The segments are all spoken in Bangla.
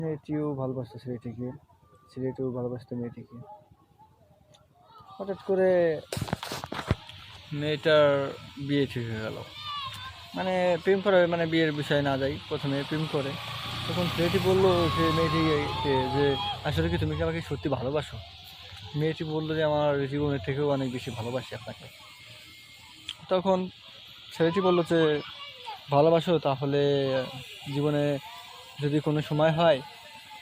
মেয়েটিও ভালোবাসতো ছেলেটিকে, ছেলেটিও ভালোবাসতো মেয়েটিকে। হঠাৎ করে মেয়েটার বিয়ে ঠিক হয়ে গেল। মানে প্রেম করে, মানে বিয়ের বিষয়ে না যাই, প্রথমে প্রেম করে। তখন ছেলেটি বললো যে মেয়েটিকে যে আসলে কি তুমি কি আমাকে সত্যি ভালোবাসো? মেয়েটি বললো যে আমার জীবনের থেকেও অনেক বেশি ভালোবাসি আপনাকে। তখন ছেলেটি বললো যে ভালোবাসো, তাহলে জীবনে যদি কোনো সময় হয়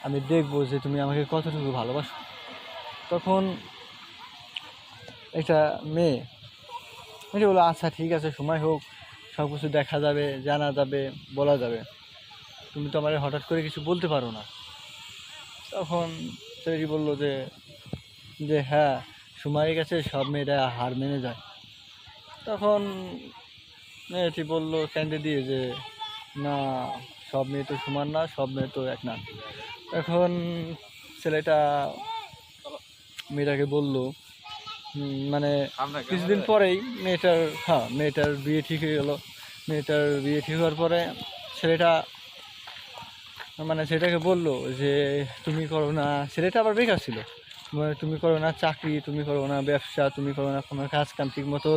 আমি দেখবো যে তুমি আমাকে কতটুকু ভালোবাসো। তখন একটা মেয়ে বললো আচ্ছা ঠিক আছে, সময় হোক, সব কিছু দেখা যাবে, জানা যাবে, বলা যাবে, তুমি তো আমার হঠাৎ করে কিছু বলতে পারো না। তখন ছেলেটি বললো যে যে হ্যাঁ, সময়ের কাছে সব মেয়েরা হার মেনে যায়। তখন মেয়েটি বললো ক্যান্ডে দিয়ে যে না, সব মেয়ে তো সমান না, সব মেয়ে তো এক না। এখন ছেলেটা মেয়েটাকে বললো মানে কিছুদিন পরেই মেয়েটার বিয়ে ঠিক হয়ে গেলো। মেয়েটার বিয়ে ঠিক হওয়ার পরে ছেলেটা ছেলেটাকে বললো যে তুমি করো না, ছেলেটা আবার বেকার ছিল, তুমি করো না চাকরি, তুমি করো না ব্যবসা, তুমি করো না কোনো কাজ কাম ঠিক মতো,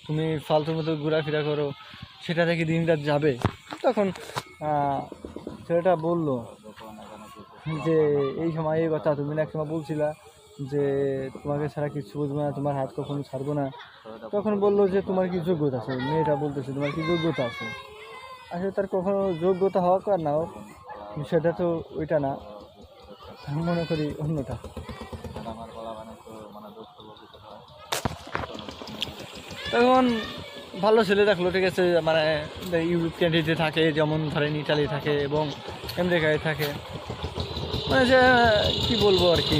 তুমি ফালতুর মতো ঘোরাফেরা করো, সেটা থেকে দিন রাত যাবে। তখন ছেলেটা বললো যে এই সময় এই কথা তুমি না এক সময় বলছিলা যে তোমাকে ছাড়া কিছু বুঝবো না, তোমার হাত কখনো ছাড়বো না। তখন বললো যে তোমার কি যোগ্যতা আছে? মেয়েটা বলতেছে তোমার কি যোগ্যতা আছে? আসলে তার কখনো যোগ্যতা হওয়া আর না হোক, সেটা তো ওইটা না, আমি মনে করি অন্যটা। তখন ভালো ছেলে দেখলো, ঠিক আছে, ইউরোপ কান্ট্রিতে থাকে, যেমন ধরেন ইটালি থাকে এবং আমেরিকায় থাকে। যে কী বলবো আর কি,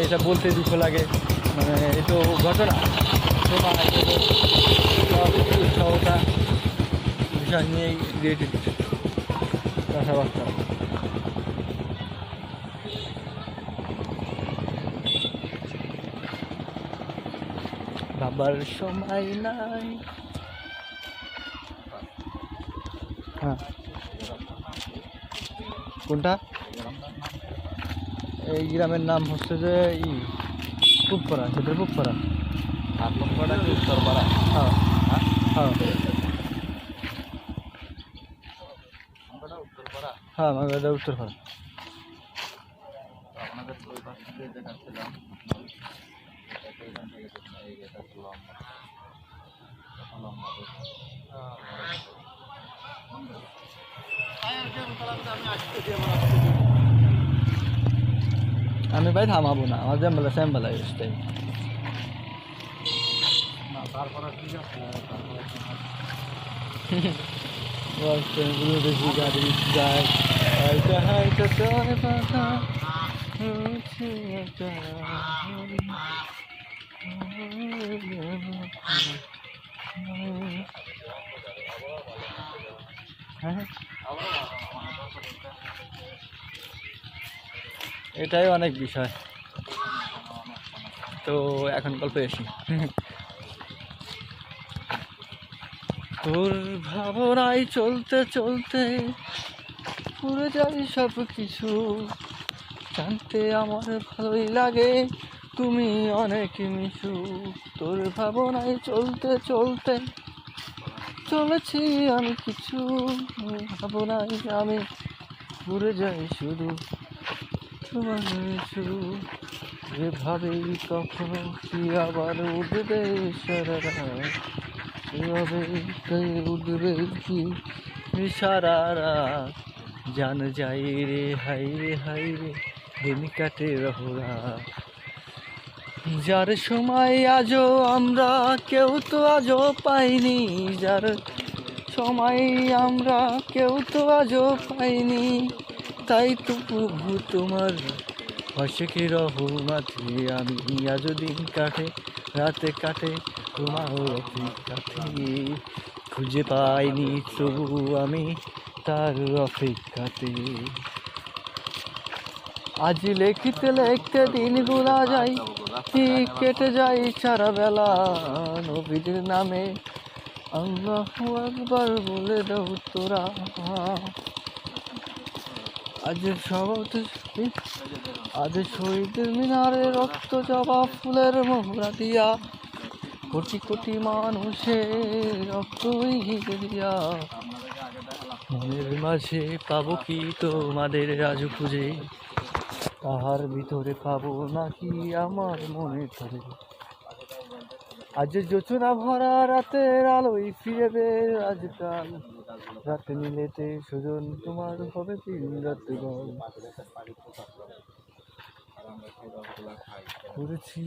এটা বলতে দুঃখ লাগে, এই তো ঘটনা উৎসাহতা বিষয় নিয়েই রিলেটেড কথাবার্তা। বাবার সময় নাই। হ্যাঁ, কোনটা? এই গ্রামের নাম হচ্ছে যে পুবপাড়া, সেটা পুবপাড়া। উত্তরপাড়া। হ্যাঁ হ্যাঁ হ্যাঁ, মাগুরাটা উত্তরপাড়া। আপনাদের ওই পাশ থেকে দেখাচ্ছিলাম আমি ভাই থামাবো না, আমার জ্যাম্বালা স্যাম্বালা এসটাই। তারপরে ঠিক আছে, বেশি গাড়ি যায় হাইটা হাইটা চলে পাখা এটাই অনেক বিষয়। তো এখন গল্পে আসি। তোর ভাবনায় চলতে চলতে পুরো যাই সব কিছু, জানতে আমার ভালোই লাগে তুমি অনেক মিশু। তোর ভাবনায় চলতে চলতে চলেছি আমি কিছু, ভাবনায় আমি পুরে যাই শুধু তোমার মিশু। এভাবেই কখনো কি আবার উঠবে সারারা, এভাবেই উঠবে কি সারা রাত, জান যাই রে হাই রে দিন কাটে রহরা। যার সময় আজও আমরা কেউ তো আজও পাইনি, যার সময় আমরা কেউ তো আজও পাইনি, তাই তো প্রভু তোমার অশেখে রহমতে আমি আজও দিন কাটে রাতে কাটে তোমার অপেক্ষাতে, খুঁজে পাইনি তবু আমি তার অপেক্ষাতে। আজ লিখতে লিখতে দিন গুলা যায়, কেটে যায় সারা বেলা, নবীর নামে আল্লাহু আকবার বলে দাও তোরা। আজ আজ শহীদ মিনারে রক্ত জবা ফুলের মোহরা দিয়া কোটি কোটি মানুষের রক্তই দিয়া মনের মাঝে পাবো কি তোমাদের আজ খুঁজে, তাহার ভিতরে পাবো নাকি আমার মনে ধরে। আজ যোচনা ভরা রাতের আলোয় ফিরেবে আজকাল, রাতে মিলেতে সুজন তোমার হবে দিন রাত গল। করেছি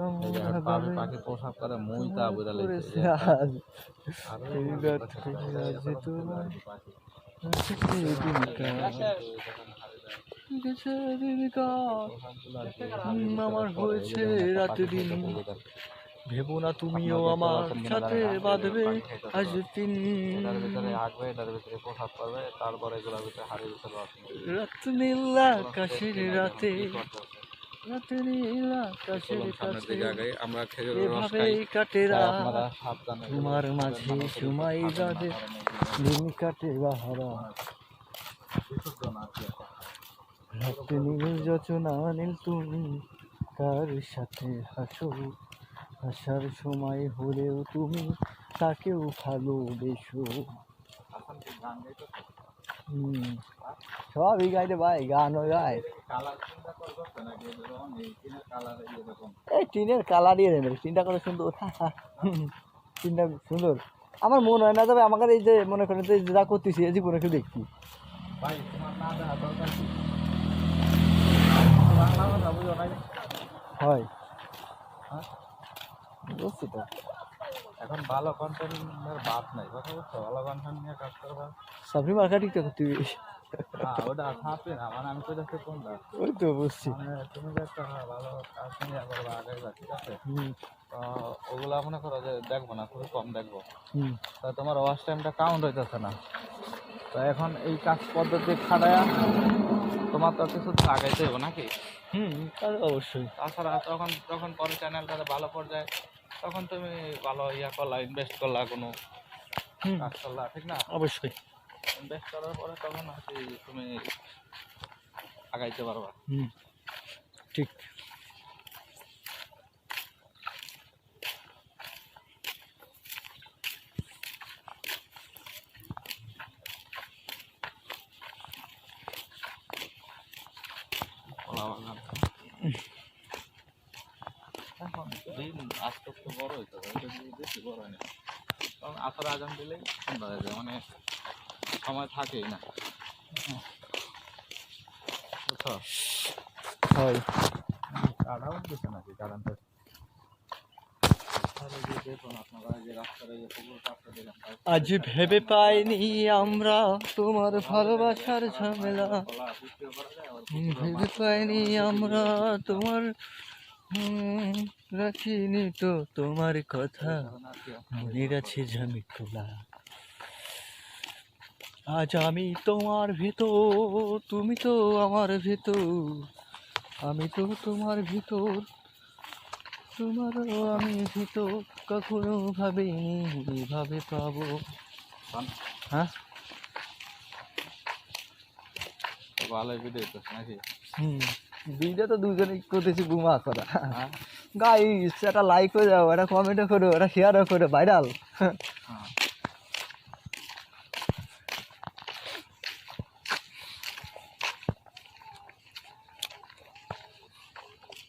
আমরা পাখি পোশাক করে মই তা বুঝা করেছি আজ এই রাতে আজ তোমার আমার হয়েছে রাতে দিন, ভেবো না তুমিও আমার সাথে বাঁধবে আজ দিন। আঁকবে এটার ভিতরে পোশাক করবে, তারপরে এগুলোর ভিতরে হাড়ির ভিতরে রাত নীল আকাশের রাতে, রাত নীল আকাশের কাছে আমরা এভাবেই কাটে রাত, আপনারা সাবধানে তোমার মাঝে সময় বাদে দিন কাটে বাহারা। রাত নীল যোচনা নীল তুমি কার সাথে হাসো, হাসার সময় হলেও তুমি তাকেও ভালোবেসো। সবই গাইতে ভাই, গানও গায়। এই টিনের কালার দিয়ে দেবে, টিনটা কত সুন্দর, টিনটা সুন্দর। আমার মনে হয় না, তবে আমাকে এই যে মনে করেন যে যা করতেছি এই জীবনে একটু দেখছি হয়। বুঝছি তো, এখন ভালো কন্টেন্টের বাদ নাই, কথা বুঝছো? ভালো কন্টেন্ট নিয়ে কাজ করবা। সাবরি মার্কেটিংটা করতে হবে। ওটা থাকবে না, মানে আমি কোথাও কোনটা ওই তো বুঝছি। মানে তুমি যে একটা ভালো কাজ নিয়ে করবা আগে, ঠিক আছে? তো ওগুলা মনে করো যে দেখবো না, খুবই কম দেখবো, তা তোমার ওয়াচ টাইমটা কাউন্ট হইতেছে না। তো এখন এই কাজ পদ্ধতি খাটায়া তোমার তো কিছু লাগাইতে হবে নাকি? অবশ্যই। তাছাড়া তখন যখন পরে চ্যানেলটাতে ভালো পর্যায়ে, তখন তুমি ভালো করলা, ইনভেস্ট করলা, কোনো কাজ করলা, ঠিক না? অবশ্যই ইনভেস্ট করার পরে তখন আর কি তুমি আগাইতে পারবা। ঠিক। এখন দিন আস্তে আস্তে বড় হইতে হবে, বেশি বড় হয় না, কারণ আসর আজান দিলেই সন্ধ্যা হয়ে যায়, মানে সময় থাকেই না, বুঝছো? হয়। কাটাও দিচ্ছে নাকি কারেন্টের? আজ ভেবে পাইনি আমরা তোমার ভালোবাসার ঝামেলা, ভেবে পাইনি আমরা তোমার, রাখিনি তো তোমার কথা মনে আছে ঝামি খোলা। আজ আমি তোমার ভিতর, তুমি তো আমার ভিতর, আমি তো তোমার ভিতর, তোমারও আমি ভিতর, কখনো ভাবিনি এভাবে পাবো। হ্যাঁ, ভালোই ভিডিও তো নাকি? ভিডিও তো দুজনে করতেছি বুমা করা। গাইস একটা লাইক করে যাও, একটা কমেন্টও করো, একটা শেয়ারও করো, ভাইরাল।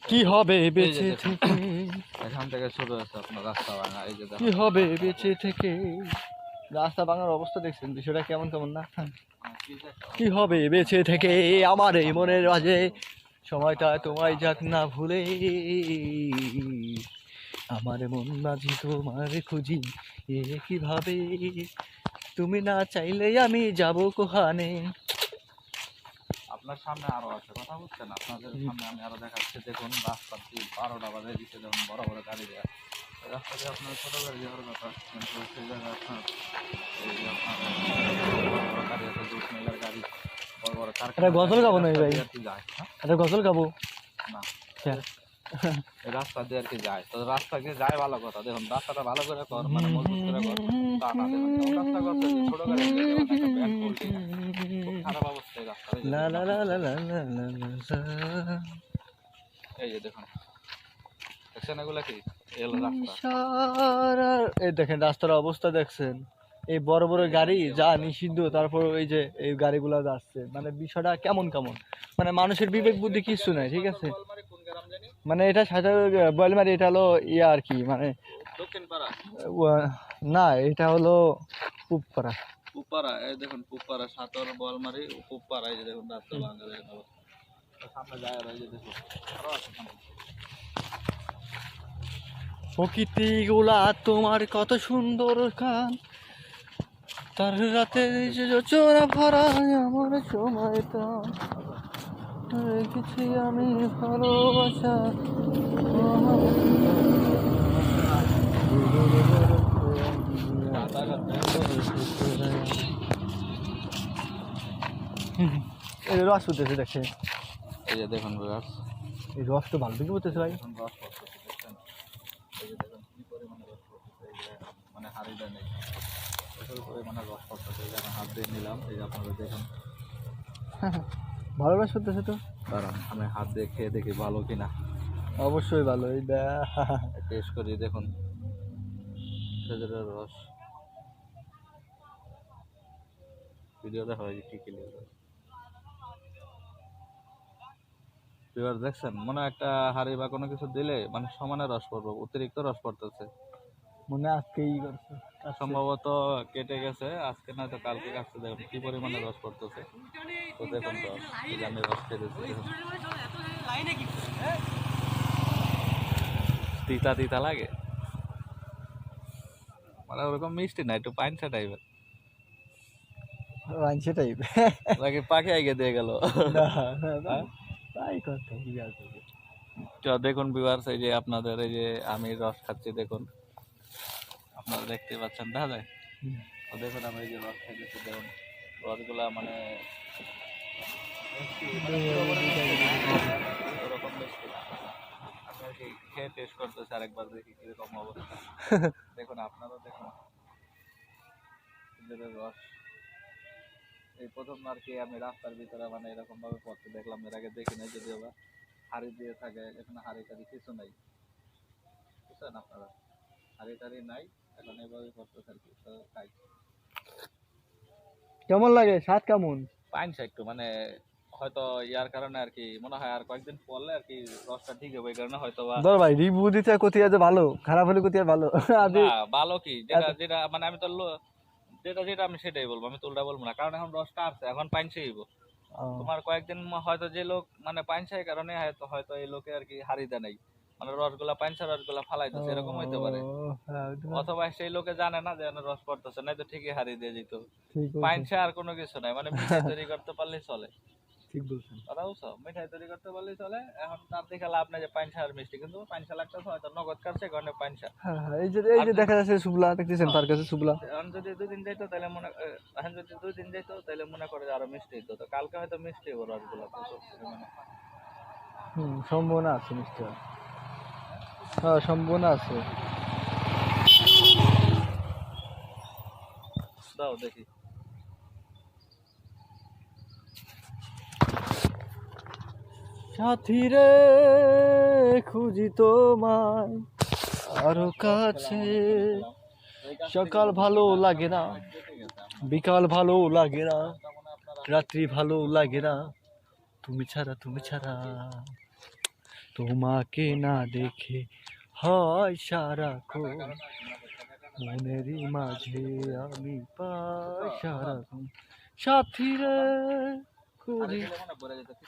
কি হবে বেঁচে থেকে, এখান থেকে শুরু হচ্ছে আপনার রাস্তা ভাঙা, এই যে কি হবে বেঁচে থেকে। রাস্তা ভাঙার অবস্থা দেখছেন, বিষয়টা কেমন কেমন না? কি হবে বেঁচে থেকে আমার এই মনের মাঝে, সময়টা তোমায় যাক না ভুলে, আমার মন মাঝি তোমার খুঁজি এ কিভাবে, তুমি না চাইলে আমি যাব কোহানে। আপনার সামনে আরো আছে, কথা বুঝছেন? আপনাদের সামনে আমি আরো দেখাচ্ছি, দেখুন রাস্তা 12টা বাজে দিচ্ছে, যেমন বড় বড় গাড়ি দেওয়া রাস্তা দিয়ে আপনার ছোট গাড়ি যাওয়ার কথা, কিন্তু সেই জায়গায় আপনার এই যে আপনার বড় বড় গাড়ি আছে, জুট মিলের গাড়ি, বড় বড় এটা গজল গাবো না ভাই, আর কি যায়। এটা গজল গাবো না, এই রাস্তা দিয়ে আর কি যায়, তো রাস্তা দিয়ে যায় ভালো কথা, দেখুন রাস্তাটা ভালো করে কর, মানে মজবুত করে কর, তা না দেখুন এমন রাস্তা করতে ছোট করে দিয়ে যেমন একটা ব্যাগ পল্টি না, খুব খারাপ অবস্থা এই রাস্তা। লা লা লা লা লা লা লা লা লা। এই যে দেখুন দেখছেন এগুলা কি এলো রাস্তা, এই দেখেন রাস্তার অবস্থা দেখছেন, এই বড় বড় গাড়ি যা নিষিদ্ধ, তারপর এই যে এই গাড়িগুলা যাচ্ছে, মানে বিষয়টা কেমন কেমন, মানে মানুষের বিবেক বুদ্ধি কিছু নাই, ঠিক আছে। কোন গ্রাম জানি, মানে এটা সাথে বলমারি, এটা হলো ইয়া আর কি, মানে দক্ষিণ পাড়া, না এটা হলো পুবপাড়া। পুপারা, এই দেখুন পুপারা, সাতর বোয়ালমারি পুপারা, এই যে দেখুন রাস্তা ভাঙা দেখেন অবস্থা, সামনে যায় আর এই যে দেখুন আরো আছে সামনে। প্রকৃতি গুলা তোমার কত সুন্দর গান, তার রাতে যে চোরা ভরা আমার সময়টা রেখেছি আমি ভালোবাসা। এই যে রস উঠতেছে দেখেন, এই যে দেখুন ভিউয়ার্স, এই রস তো ভালো দিকে উঠতেছে ভাই। এখন রস পড়তেছে দেখছেন, এই যে দেখুন কি পরিমাণে রস পড়তেছে, এই যে মানে হাড়িটা নেই, প্রচুর পরিমাণে রস পড়তেছে, এই যে আমি হাত দিয়ে নিলাম, এই যে আপনারা দেখুন, ভালো রস উঠতেছে তো, কারণ আমি হাত দিয়ে খেয়ে দেখি ভালো কিনা, অবশ্যই ভালো। এই টেস্ট করি দেখুন খেজুরের রস, ভিডিও দেখা হয় কি ক্লিয়ার ভিউয়ার্স দেখছেন, মনে হয় একটা হাড়ি বা কোনো কিছু দিলে মানে সমানে রস পড়বে, অতিরিক্ত রস পড়তেছে, মনে আজকেই করছে, সম্ভবত কেটে গেছে আজকে নয়তো কালকে কাটছে, দেখুন কি পরিমাণে রস পড়তেছে, তো দেখুন রস, এই যে আমি রস খেতেছি দেখুন, তিতা তিতা লাগে, মানে ওরকম মিষ্টি না, একটু পাইনসা টাইপের সেটাই নাকি পাখি আগে দিয়ে গেল। তাই কথা কি আছে। তো দেখুন ভিউয়ার্স, এই যে আপনাদের এই যে আমি রস খাচ্ছি দেখুন, আপনারা দেখতে পাচ্ছেন দেখা যায়, তো দেখুন আমি এই যে রস খাইতেছি দেখুন, রসগুলা মানে ওরকম মিষ্টি না, আপনার কি খেয়ে টেস্ট করতেছে আরেকবার দেখি কিরকম অবস্থা, দেখুন আপনারাও দেখুন খেজুরের রস, এই প্রথম আর কি আমি রাস্তার ভিতরে মানে এরকম ভাবে পড়তে দেখলাম, এর আগে দেখি নাই, যদিও বা হাড়ি দিয়ে থাকে, এখানে হাড়ি টাড়ি কিছু নাই, বুঝছেন আপনারা, হাড়ি টাড়ি নাই, এখন এইভাবে পড়তেছে আর কি, তো খাই। কেমন লাগে, স্বাদ কেমন? পাইনছে একটু মানে হয়তো ইয়ার কারণে আর কি, মনে হয় আর কয়েকদিন পরলে আর কি রসটা ঠিক হবে, এই কারণে হয়তো বা ধর ভাই রিভিউ দিতে কোথায় আছে ভালো, খারাপ হলে কোথায় ভালো। আমি না, ভালো কি যেটা যেটা মানে আমি তো যেটা যেটা আমি সেটাই বলবো, আমি তো উল্টা বলবো না, কারণ এখন রসটা আসছে, এখন পাইনছেই তোমার কয়েকদিন হয়তো যে লোক মানে পাইনছে এই কারণে হয়তো হয়তো এই লোকে আর কি হাড়ি দেয় নাই, মানে রসগুলা পাইনছে রসগুলা ফালাই দিচ্ছে, এরকম হইতে পারে, অথবা সেই লোকে জানে না যে রস পড়তেছে, নাই তো ঠিকই হারিয়ে দিয়ে যেত, পাইনছে আর কোনো কিছু নাই, মানে মিঠাই তৈরি করতে পারলেই চলে, ঠিক বলছেন কথা বুঝছো, মিঠাই তৈরি করতে পারলেই চলে, এখন তার দেখে লাভ নাই যে পাইনছা আর মিষ্টি, কিন্তু পাইনছা লাগতেছে হয়তো নগদ কাটছে কারণে পাইনছা, এই যে দেখা যাচ্ছে সুবলা, দেখতেছেন তার কাছে সুবলা, এখন যদি 2 দিন যাইতো তাহলে মনে এখন যদি 2 দিন যাইতো তাহলে মনে করে যে আরো মিষ্টি হইতো, তো কালকে হয়তো মিষ্টি হবো রসগুলো প্রচুর পরিমাণে। সম্ভাবনা আছে নিশ্চয়, হ্যাঁ সম্ভাবনা আছে। দাও দেখি, সাথী রে খুঁজি তোমায় আরো কাছে, সকাল ভালো লাগে না, বিকাল ভালো লাগে না, রাত্রি ভালো লাগে না, তুমি ছাড়া তোমাকে না দেখে হয় সারাক্ষণ, মনেরই মাঝে আমি পাই সারাক্ষণ, সাথী রে খুঁজি।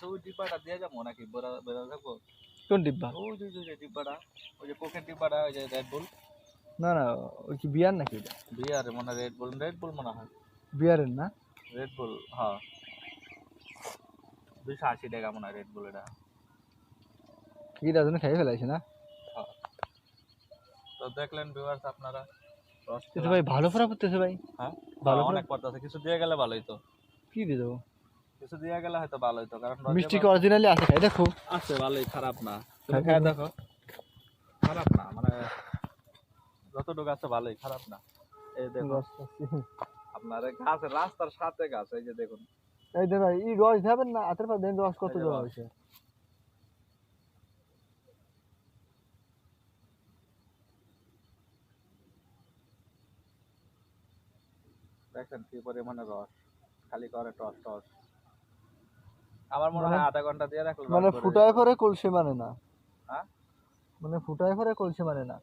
ওই ডিব্বাটা দিয়ে যাবো নাকি বেড়া থাকবো, কোন ডিব্বা? ওই যে ডিব্বাটা, ওই যে কোকের ডিব্বাটা, ওই যে রেড বুল, না না, ওই কি বিয়ার নাকি? বিয়ার মনে হয়, রেড বুল মনে হয়, বিয়ারের না, রেড বুল, হ্যাঁ 280 টাকা মনে হয় রেড বুল, এটা কি রাজনে খাই ফেলাইছে না। তো দেখলেন ভিউয়ার্স আপনারা, রস কিন্তু ভাই ভালো ফোরা করতেছে ভাই, হ্যাঁ ভালো অনেক পড়তেছে, কিছু দিয়ে গেলে ভালোই তো, কি দিয়ে দেবো, কিছু দিয়ে গেলে হয়তো ভালো হইতো, কারণ মিষ্টি কি অরিজিনালি আছে খাই দেখো, আছে ভালোই, খারাপ না। তুমি খাই দেখো, খারাপ না, মানে যতটুকু আছে ভালোই, খারাপ না। এই দেখো আপনার এই গাছের রাস্তার সাথে গাছ, এই যে দেখুন। এই যে ভাই এই রস দেবেন না, হাতের পা দেন, রস কত এই যে দেওয়া রস। হয়েছে। দেখেন কি পরিমাণে রস, খালি করে টস টস। আমার মনে হয় আধা ঘন্টা দিয়ে রাখলে মানে ফুটায় পরে কলসি মানে না, হ্যাঁ মানে ফুটায় পরে কলসি মানে না।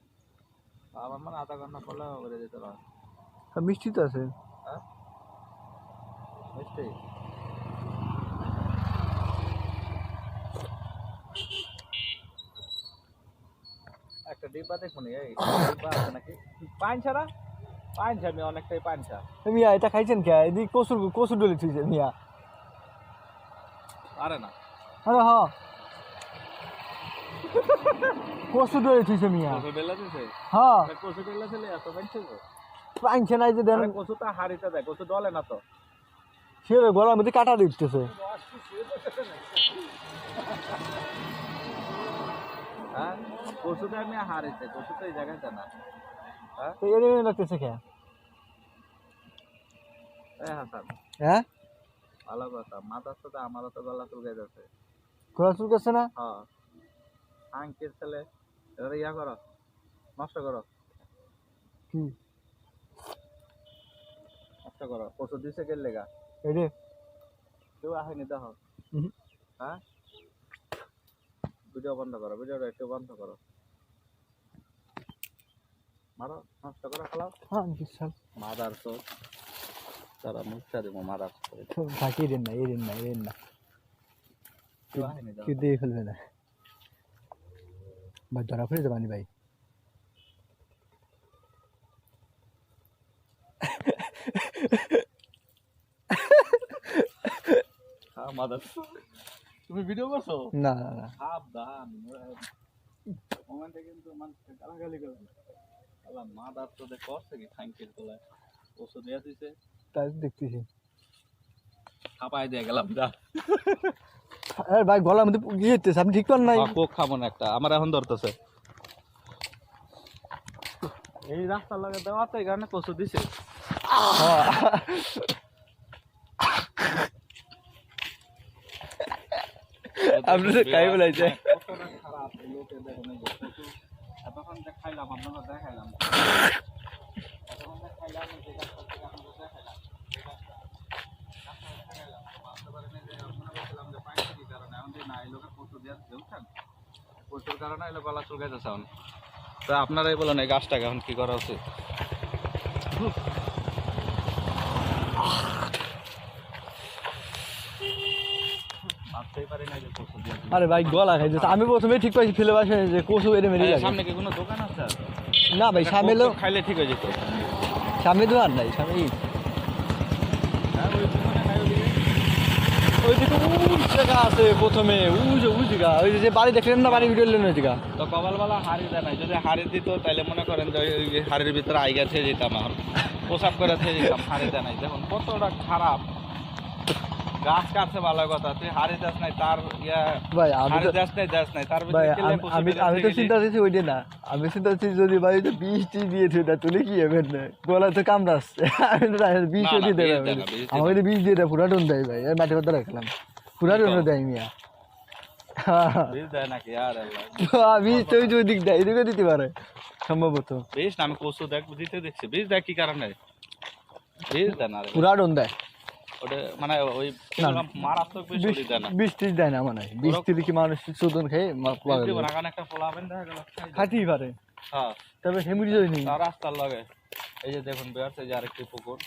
আমার মনে হয় আধা ঘন্টা পরে বেড়ে যেতে রস। মিষ্টি তো আছে। হ্যাঁ মিষ্টি। একটা ডিব্বা দেখুন, এই ডিব্বা আছে নাকি পাঞ্চা না? পাঞ্চা, আমি অনেকটাই পাঞ্চা। মিয়া এটা খাইছেন কে? এদিকে কচুর কচুর ডলে থুইছে মিয়া। আরে না, আরে হ্যাঁ কচুর ডলে থুইছে মিয়া। কচু ডেলা দিছে? হ্যাঁ কচু ডেলা ছেলে এত পাঞ্চা গো? পাইছে নাই যে দেন, আরে কচুটা হাড়িতে দেয়, কচু ডলে না তো। সে গলার মধ্যে কাটা দিতেছে। হ্যাঁ কচুটা আমি হাড়িতে, কচু তো এই জায়গাতে না। হ্যাঁ তো এর লাগতেছে কে? এই হাসান, হ্যাঁ ভালো কথা, মাথার সাথে আমারও তো গলা চুলকাই যাচ্ছে। গলা চুলকাচ্ছে না? হ্যাঁ আঙ্কের ছেলে, এবারে ইয়া করো, নষ্ট করো, কি নষ্ট করো। কচু দিছে কে লেগা? এই রে কেউ আসেনি দেখো। হ্যাঁ ভিডিও বন্ধ করো, ভিডিওটা একটু বন্ধ করো, মারো, নষ্ট করো, খেলাও। হ্যাঁ বিশাল মাদার তো তারা মুখটা দেবো, মাদার থাকি দেন না, এরেন না, এরেন না, কেউ আসেনি দেখো। কি দিয়ে ফেলবে না ভাই, ধরা ফেলে দেবানি ভাই। হ্যাঁ মাদার, তুমি ভিডিও করছো? না না না সাবধান, মোমেন্টে কিন্তু মানুষকে গালাগালি করবে। আল্লাহ মাদার তো করছে কি থাঙ্কির তোলায় ওষুধ দিয়ে দিছে, তাই তো দেখতেছি। খাপাই দিয়ে গেলাম যা। আরে ভাই গলার মধ্যে গিয়ে যেতেছে, আপনি ঠিক পান নাই। কোক খাবো না একটা, আমার এখন ধরতেছে। এই রাস্তার লাগে দেওয়া তো এই কারণে কচু দিছে। আপনি তো খাই বলাইছে। কতটা খারাপ এই লোকে, দেখুন এই যে কচু এতক্ষণ যে খাইলাম, আপনারা দেখাইলাম, এতক্ষণ যে খাইলাম, এই যে গাছটা থেকে আপনাদের দেখাইলাম, এই গাছটা দেখাইলাম, ভাবতে পারেন যে মনে করছিলাম যে পাইছে কি কারণে, এখন যে না এই লোকে কচু দিয়ে দিচ্ছে, বুঝছেন? কচুর কারণে এই লোক গলা চুলকাইতেছে এখন। তো আপনারাই বলেন এই গাছটাকে এখন কি করা উচিত? ভাবতেই পারি না যে কচু দিয়ে দিচ্ছে। আরে ভাই গলা খাইতেছে, আমি প্রথমে ঠিক পাইছি ফেলে বাসে যে কচু এনে মেরে লাগে। সামনে কি কোনো দোকান আছে? না ভাই সামনে কোক খাইলে ঠিক হয়ে যেত। সামনে তো আর নাই, সামনে হ্যাঁ ওই দোকানে খাই ওদিকে। ওই দিকে উজ জায়গা আছে, প্রথমে উজ জায়গা, ওই যে বাড়ি দেখলেন না, বাড়ি ভিডিও লেন ওই জায়গা। তো কপালবালা হাড়ি দেয় নাই, যদি হাড়ি দিত তাহলে মনে করেন যে ওই হাড়ির ভিতরে আইগা থেকে যেতাম, এখন পোশাক করে থেকে যেতাম। হাড়ি দেয় নাই, দেখুন কতটা খারাপ। গাছ কাটছে ভালো কথা, তুই হাড়ি দাস নাই, তার ইয়া ভাই আমি হাড়ি তো দাস নাই তার ভাই ভিতরে কেলে কচু আমি দিয়ে আমি তো রেখে চিন্তা গেলি। করছি ওইটা না, আমি চিন্তা করছি যদি ভাই তো বৃষ্টি দিয়েছে ওটা তুলে কি হবে না, গলা তো কামড়াচ্ছে। আমি তো বীজ না, দিয়ে বীজ দেবে, দেয় না, বীজ দেয় আমাকে বীজ দিয়ে দেয়, পুরাটন দেয় ভাই, এই মাটি কথা রাখলাম, পুরাটন দেয় মিয়া। বীজ দেয় নাকি? আর আল্লাহ, বীজ তো ওই যে ওই দিক দেয়, এদিকে দিতে পারে সম্ভবত। বীজ না, আমি কচু দিতে দেখছি, বীজ দেয় কি কারণে? বীজ দেয় না রে, পুরাটন দেয় ওটা মানে ওই না, মারাত্মক বেশি ওটি দেয় না। বীজ টিজ দেয় না মনে হয়, বীজ টিজ কি মানুষ চোদন খেয়ে বীজ দিব না, কারণ একটা পোলাবেন দেখা গেল খাতেই পারে। হ্যাঁ তবে হেমুরি যদি নেই তার রাস্তার লগে এই যে দেখুন বেড়াচ্ছে, এই যে আরেকটি পুকুর।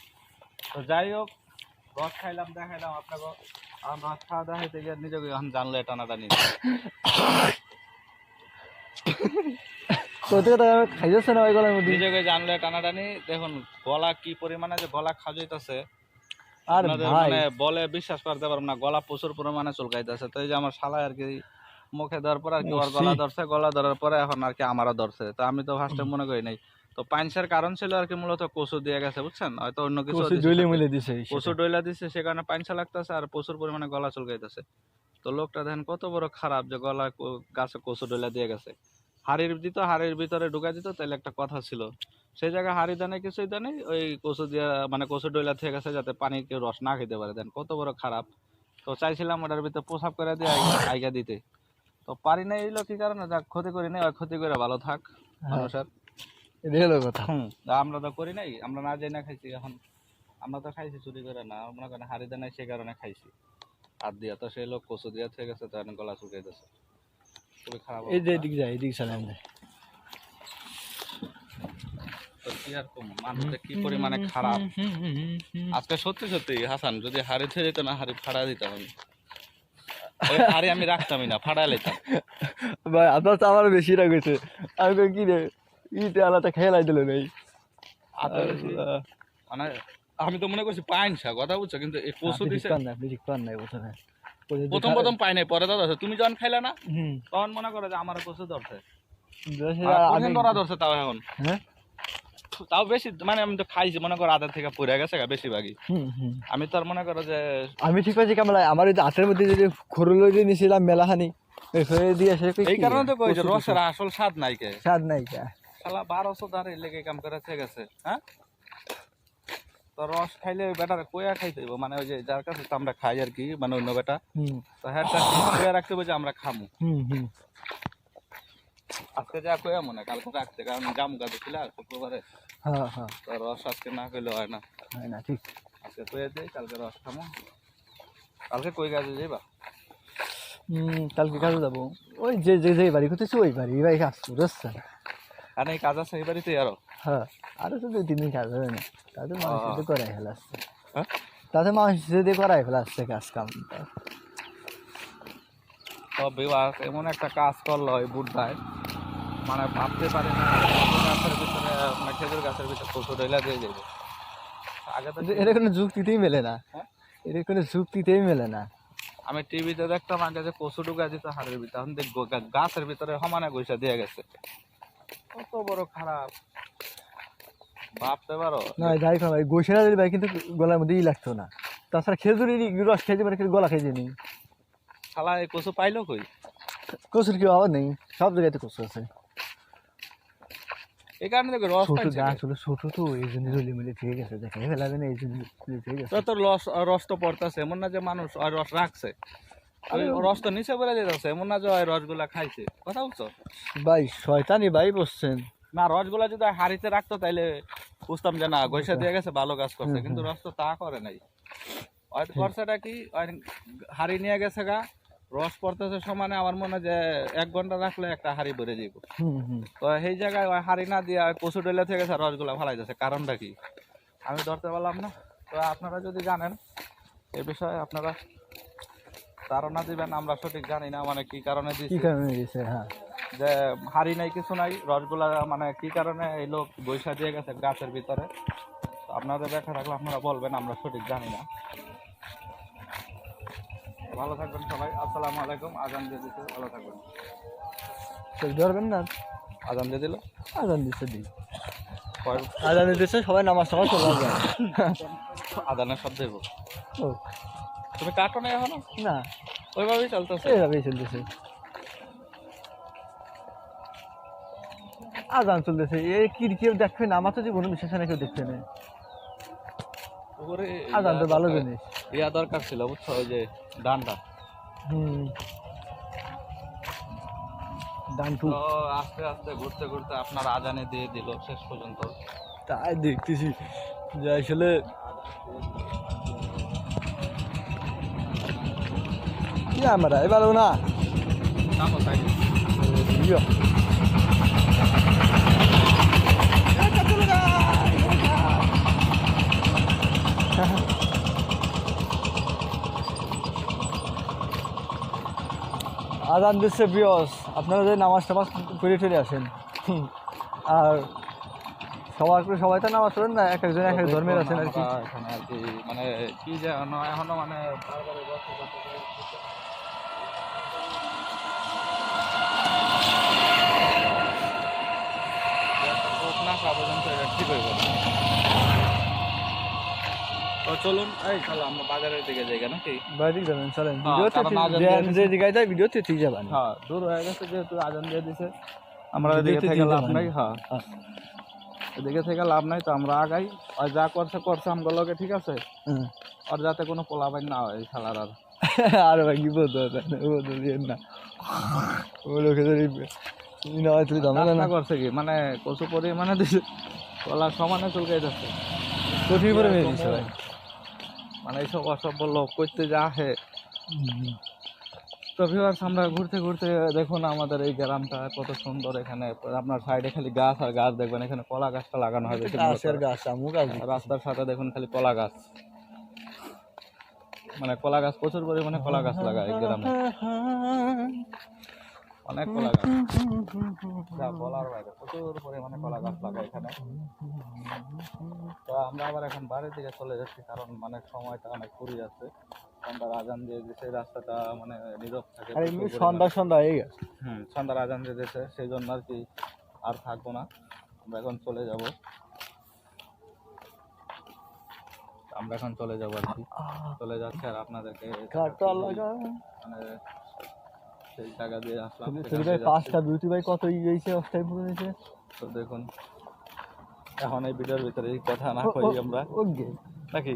তো যাই হোক, রস খাইলাম, দেখাইলাম আপনাকে। আর রস খাওয়া দেখাইতে গিয়ে নিজেকে এখন জানলে টানাটানি। কোথাও কোথাও খাই যাচ্ছে না ওই গলার মধ্যে। নিজেকে জানলে টানাটানি, দেখুন গলা কি পরিমাণে যে গলা খাজইতেছে, আর আপনাদের ভাই মানে বলে বিশ্বাস করতে পারবেন না, গলা প্রচুর পরিমাণে চুলকাইতেছে। তো এই যে আমার শালায় আর কি মুখে দেওয়ার পরে আর কি ওর গলা ধরছে, গলা ধরার পরে এখন আর কি আমারও ধরছে। তো আমি তো ফার্স্টে মনে করি নাই, তো পাইনসের কারণ ছিল আর কি মূলত কচু দিয়ে গেছে, বুঝছেন? হয়তো অন্য কিছু কচু ডইলে মিলে দিছে কচু ডইলা দিচ্ছে, সে কারণে পাইনসা লাগতেছে আর প্রচুর পরিমাণে গলা চুলকাইতেছে। তো লোকটা দেখেন কত বড় খারাপ যে গলা গাছে কচু ডলা দিয়ে গেছে। হাড়ির ভিতরে ঢুকাই দিত, তাহলে একটা কথা ছিল। সেই জায়গায় হাড়ি দানে কিছুই দানে ওই কচু দিয়া মানে কচু ডলা থেকে গেছে যাতে পানি কেউ রস না খেতে পারে। দেন কত বড় খারাপ। তো চাইছিলাম ওটার ভিতরে প্রসাব করে দিয়ে আইগা দিতে, তো পারি না। এইগুলো কি কারণে, যা ক্ষতি করি নাই, ওই ক্ষতি করে ভালো থাক মানুষের। এটাই হলো কথা। আমরা তো করি নাই, আমরা না যাই না খাইছি। এখন আমরা তো খাইছি চুরি করে না, মনে করেন হাড়ি দানাই সেই কারণে খাইছি। হাত দিয়া তো সেই লোক কচু দিয়া থেকে গেছে, তো এখন গলা শুকিয়ে গেছে। খুবই খারাপ এই যে অবস্থা। এদিক যায়, এদিক চালান যায়। তো কি আর কম, মানুষটা কি পরিমাণে খারাপ। আজকে সত্যি সত্যি হাসান যদি হাড়ি ছেড়ে দিত না, হাড়ি ফাড়া দিতাম আমি। ওই হাড়ি আমি রাখতামই না, ফাড়া লেতাম। ভাই আপনার তো আমার বেশি রাগ হয়েছে। আমি কই কি রে, ইতে আলাদা খেলাই দিল নাই। মানে আমি তো মনে করছি পাইন শাক, কথা বুঝছো, কিন্তু এই কচু দিছে। আপনি ঠিক পান নাই প্রথমে। প্রথম পাই নাই, পরে ধরছে। তুমি যখন খাইলা না তখন মনে করো যে আমার কচু ধরছে, ধরা ধরছে। তাও এখন হ্যাঁ, তাও বেশি, মানে আমি তো খাইছি মনে করো আধার থেকে পড়ে গেছে বেশিরভাগই। আমি তো আর মনে করো যে আমি ঠিক পাইছি কেমন আমার ওই যে হাতের মধ্যে যে খরুল দিয়ে নিয়েছিলাম মেলাহানি, দিয়ে এই কারণে তো কই যে রসের আসল স্বাদ নাই কে, স্বাদ নাই কে। শালা 1200 ধারে লেগে কাম করে থেকে গেছে। হ্যাঁ, তো রস খাইলে ওই বেটারে কইয়া খাইতে হইব, মানে ওই যে যার কাছে তো আমরা খাই আর কি, মানে অন্য বেটা, তো হ্যাঁ কইয়া রাখতে হবে যে আমরা খামু। আজকে যা কইয়া মনে কালকে রাখতে, কারণ জামু গাছে ছিল শুক্রবারে। হ্যাঁ হ্যাঁ, তো রস আজকে না খাইলে হয় না। হয় না, ঠিক। আজকে কইয়া দিই, কালকে রস খামু। কালকে কই গাছে যাইবা? কালকে কাজে যাবো। ওই যে যে যে বাড়ি করতেছি ওই বাড়ি, এই বাড়ি কাজ করছে। আর এই কাজ আছে এই বাড়িতে আরো? হ্যাঁ, আরো তো 2-3 দিন কাজ হবে না, তাদের মানুষ যদি করাই ফেলাচ্ছে। হ্যাঁ, তাদের মানুষ যদি করাই ফেলাচ্ছে কাজ কাম। তবে এমন একটা কাজ করলো ওই বুধবার, মানে ভাবতে পারি না গাছের ভিতরে, মানে খেজুর গাছের ভিতরে কচু ডইলা দিয়ে যাবে। আগে তো এর কোনো যুক্তিতেই মেলে না। হ্যাঁ, এর কোনো যুক্তিতেই মেলে না। আমি টিভিতে দেখতাম আগে যে কচু ঢুকা দিত হাড়ের ভিতরে, এখন দেখবো গাছের ভিতরে সমানে গৈসা দিয়ে গেছে। কত বড় খারাপ, ভাবতে পারো? না যাই ভাই, গোসেরা দিলে ভাই কিন্তু গলার মধ্যেই লাগতো না। তাছাড়া খেজুরের রস খেয়েছে মানে গলা খেয়েছে নি। শালা এই কচু পাইলো কই? কচুর কি আবার নেই, সব জায়গাতে কচু আছে। এই কারণে দেখো রস ছোট পাইছে। গাছ হলো ছোট, তো এই জন্য রলি মিলে থেকে গেছে, দেখে ফেলাবে না, এই জন্য থেকে গেছে। তো রস তো পড়তেছে, এমন না যে মানুষ ওই রস রাখছে। ওই রস তো নিচে পড়ে যেতেছে, এমন না যে ওই রসগুলা খাইছে। কথা বুঝছো ভাই শয়তানি ভাই বসছেন না? রসগুলা যদি হাড়িতে রাখতো তাইলে বুঝতাম যে না গৈসা দিয়ে গেছে, ভালো কাজ করছে। কিন্তু রস তো তা করে নাই। ওই করছেটা কি, ওই হাড়ি নিয়ে গেছে গা, রস পড়তেছে সমানে। আমার মনে হয় যে 1 ঘন্টা রাখলে একটা হাড়ি ভরে যাইব। তো সেই জায়গায় ওই হাড়ি না দিয়ে কচু ডেলে থেকে গেছে, রসগুলা ফালাই যাচ্ছে। কারণটা কি আমি ধরতে পারলাম না। তো আপনারা যদি জানেন এ বিষয়ে, আপনারা ধারণা দিবেন। আমরা সঠিক জানি না, মানে কি কারণে দিচ্ছে। হ্যাঁ, যে হাড়ি নাই, কিছু নাই, রসগুলা মানে কি কারণে এই লোক বৈশা দিয়ে গেছে গাছের ভিতরে। আপনাদের দেখা থাকলে আপনারা বলবেন, আমরা সঠিক জানি না। ভালো থাকবেন সবাই, আসসালামু আলাইকুম। আজান দিয়ে দিতে, ভালো থাকবেন। ধরবেন না, আজান দিয়ে দিল, আজান দিচ্ছে দিই, আজান দিচ্ছে, সবাই নামাজ টামাজ চলে যায়। আজানের শব্দ দেবো। ও তুমি কাটো না এখনো? না, ওইভাবেই চলতেছে, এইভাবেই চলতেছে। আজান চলতেছে, এই কি কেউ দেখবে না? আমার তো জীবনে বিশ্বাস না কেউ দেখবে না। আজান তো ভালো জিনিস। ইয়া দরকার ছিল বুঝছো, ওই যে ডানটা। ডানটু আস্তে আস্তে ঘুরতে ঘুরতে আপনার আজানে দিয়ে দিল শেষ পর্যন্ত। তাই দেখতেছি যে আসলে আমরা এবার না আজান দিচ্ছে বিয়স, আপনারা যে নামাজ টামাজ করে চলে আসেন। আর সবাই তো নামাজ পড়েন না, এক একজন এক এক ধর্মের আছেন আর কি। এখানে আর কি মানে কি যে এখনো মানে পর্যন্ত এটা ঠিক হয়ে গেল। তো চলুন এই চলো আমরা বাজারের দিকে যাই কেন কি বাড়ি যাবেন চলেন হ্যাঁ, ভিডিওতে কারণ আজান দিয়ে দিছে। যে জায়গায় যায় ভিডিওতে ঠিক যাবেন হ্যাঁ দূর হয়ে গেছে যেহেতু আজান দিয়ে দিছে আমরা ভিডিওতে এদিকে থেকে দিয়ে লাভ যাবেন। নাই হ্যাঁ এদিকে থেকে লাভ নাই তো আমরা আগাই আর যা করছে করছে আমগুলো লগে ঠিক আছে হুম। আর যাতে কোনো পোলাবাইন না হয় খেলার আর আর ভাই কি বলতে বলতে না ও লোকে যদি না হয় তুই জানো রাস্তা না করছে কি মানে কচু পরিমাণে দিছে কলার সমানে চুলকাই যাচ্ছে কঠিন করে মেরে দিচ্ছে ভাই মানে এইসব অসভ্য লোক করতে যা হে তো ভিউয়ার্স আমরা ঘুরতে ঘুরতে দেখুন আমাদের এই গ্রামটা কত সুন্দর এখানে আপনার সাইডে খালি গাছ আর গাছ দেখবেন এখানে কলা গাছটা লাগানো হয় বেশি গাছের গাছ আমু গাছ রাস্তার সাথে দেখুন খালি কলা গাছ মানে কলা গাছ প্রচুর পরিমাণে কলা গাছ লাগায় এই গ্রামে অনেক কলা গাছ যা বলার বাইরে প্রচুর পরিমাণে কলা গাছ লাগায় এখানে তো আমরা আবার এখন বাড়ির দিকে চলে যাচ্ছি কারণ মানে সময়টা অনেক ফুরিয়ে যাচ্ছে সন্ধ্যার আজান দিয়ে দিয়েছে রাস্তাটা মানে নীরব থাকে আর এমনি প্রচুর সন্ধ্যা পরিমাণে। সন্ধ্যা হয়ে গেছে সন্ধ্যার আজান দিয়ে দিয়েছে সেই জন্য আর কি আর থাকবো না আমরা এখন চলে যাব আমরা এখন চলে যাবো আর কি চলে যাচ্ছে আর আপনাদেরকে কাটা লাগা মানে সেই জায়গা দিয়ে আসলাম তুই সেখান ভাই দিয়ে পাঁচটা বিউটি ভাই কত ই হয়েছে অস্থায়ী পুরো হয়েছে যাচ্ছি। তো দেখুন এখন এই ভিডিওর ভিতরে এই কথা না কই আমরা ওকে নাকি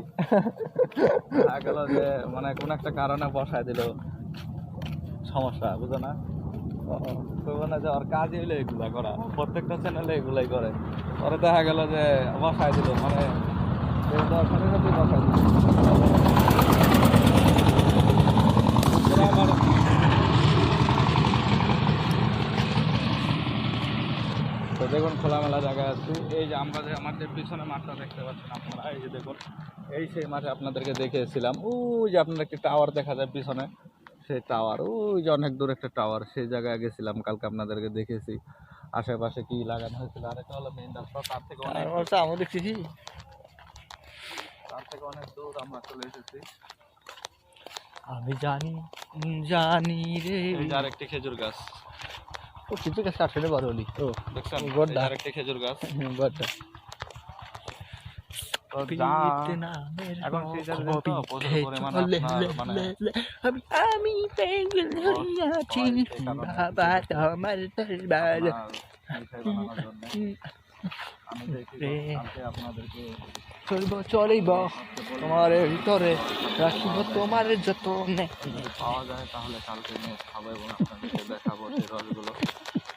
গেল যে মানে কোন একটা কারণে বসায় দিল সমস্যা বুঝো না তো মানে যে ওর কাজ হইলো এগুলা করা প্রত্যেকটা চ্যানেলে এগুলাই করে পরে দেখা গেল যে বসায় দিল মানে এই দর্শনের সাথে বসায় দিল এরা আবার তো দেখুন খোলামেলা জায়গায় আছি এই যে আমরা যে আমাদের পিছনে মাঠটা দেখতে পাচ্ছেন আপনারা এই যে দেখুন এই সেই মাঠে আপনাদেরকে দেখিয়েছিলাম ওই যে আপনার একটি টাওয়ার দেখা যায় পিছনে সেই টাওয়ার ওই যে অনেক দূর একটা টাওয়ার সেই জায়গায় গেছিলাম কালকে আপনাদেরকে দেখেছি আশেপাশে কি লাগানো হয়েছিল আর এটা হলো মেইন রাস্তা তার থেকে অনেক আমি দেখতেছি দূর আমরা চলে এসেছি আমি জানি জানি রে এই যে আরেকটি খেজুর গাছ ও কিছু কাছে আসলে বড় হলি ও দেখছেন ও বড় এই যে আরেকটি খেজুর গাছ বড় তো যা এখন সিজন তো প্রচুর পরিমাণে আপনার মানে আমি পেঙ্গুইন হইয়াছি বাবা তোমার দরবার আমি দেখি কালকে আপনাদেরকে চলব চলিব তোমার ভিতরে রাখিব তোমার যতনে পাওয়া যায় তাহলে কালকে নিয়ে খাবো এবং আপনাদেরকে দেখাবো সেই রসগুলো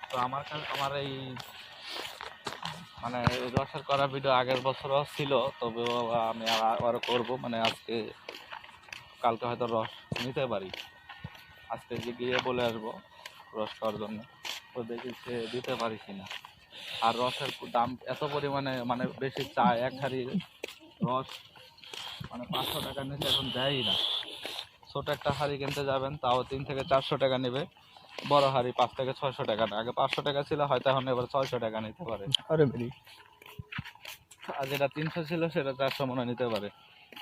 তো আমার এই মানে রসের করা ভিডিও আগের বছরও ছিল তবে আমি আরও করবো মানে আজকে কালকে হয়তো রস নিতে পারি আজকে গিয়ে বলে আসবো রস খাওয়ার জন্য তো দেখি সে দিতে পারি কিনা আর রসের দাম এত পরিমাণে মানে বেশি চায় এক হাড়ি রস মানে 500 টাকার নিচে এখন দেয়ই না ছোট একটা হাড়ি কিনতে যাবেন তাও 300 থেকে 400 টাকা নেবে বড় হাড়ি 500 থেকে 600 টাকা না আগে 500 টাকা ছিল হয়তো এখন এবার 600 টাকা নিতে পারে আরে মেরি আর যেটা 300 ছিল সেটা 400 মনে নিতে পারে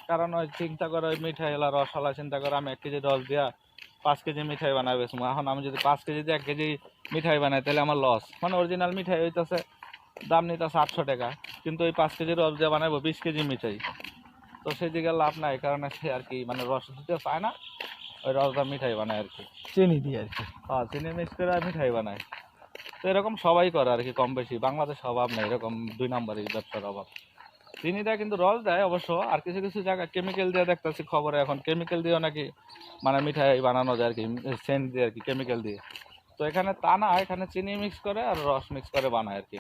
কারণ ওই চিন্তা করে ওই মিঠাই এলা রসওয়ালা চিন্তা করে আমি 1 কেজি রস দিয়া 5 কেজি মিঠাই বানাবে এখন আমি যদি 5 কেজি দিয়ে 1 কেজি মিঠাই বানাই তাহলে আমার লস মানে অরিজিনাল মিঠাই হইতেছে দাম নিতেছে 800 টাকা কিন্তু ওই 5 কেজি রস দিয়ে বানাবো 20 কেজি মিঠাই তো সেই দিকে লাভ নাই কারণ সে আর কি মানে রস দিতে পায় না ওই রসটা মিঠাই বানায় আর কি চিনি দিয়ে আর কি হ্যাঁ চিনি মিক্স করে মিঠাই বানায় তো এরকম সবাই করে আর কি কম বেশি বাংলাদেশে অভাব নেই এরকম 2 নম্বরই ব্যবসার অভাব চিনিটা কিন্তু রস দেয় অবশ্য আর কিছু কিছু জায়গায় কেমিক্যাল দিয়ে দেখতেছি খবরে এখন কেমিক্যাল দিয়েও নাকি মানে মিঠাই বানানো যায় আর কি সেন্ট দিয়ে আর কি কেমিক্যাল দিয়ে তো এখানে তা না এখানে চিনি মিক্স করে আর রস মিক্স করে বানায় আর কি